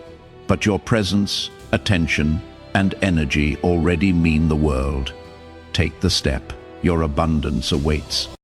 but your presence, attention, and energy already mean the world. Take the step. Your abundance awaits.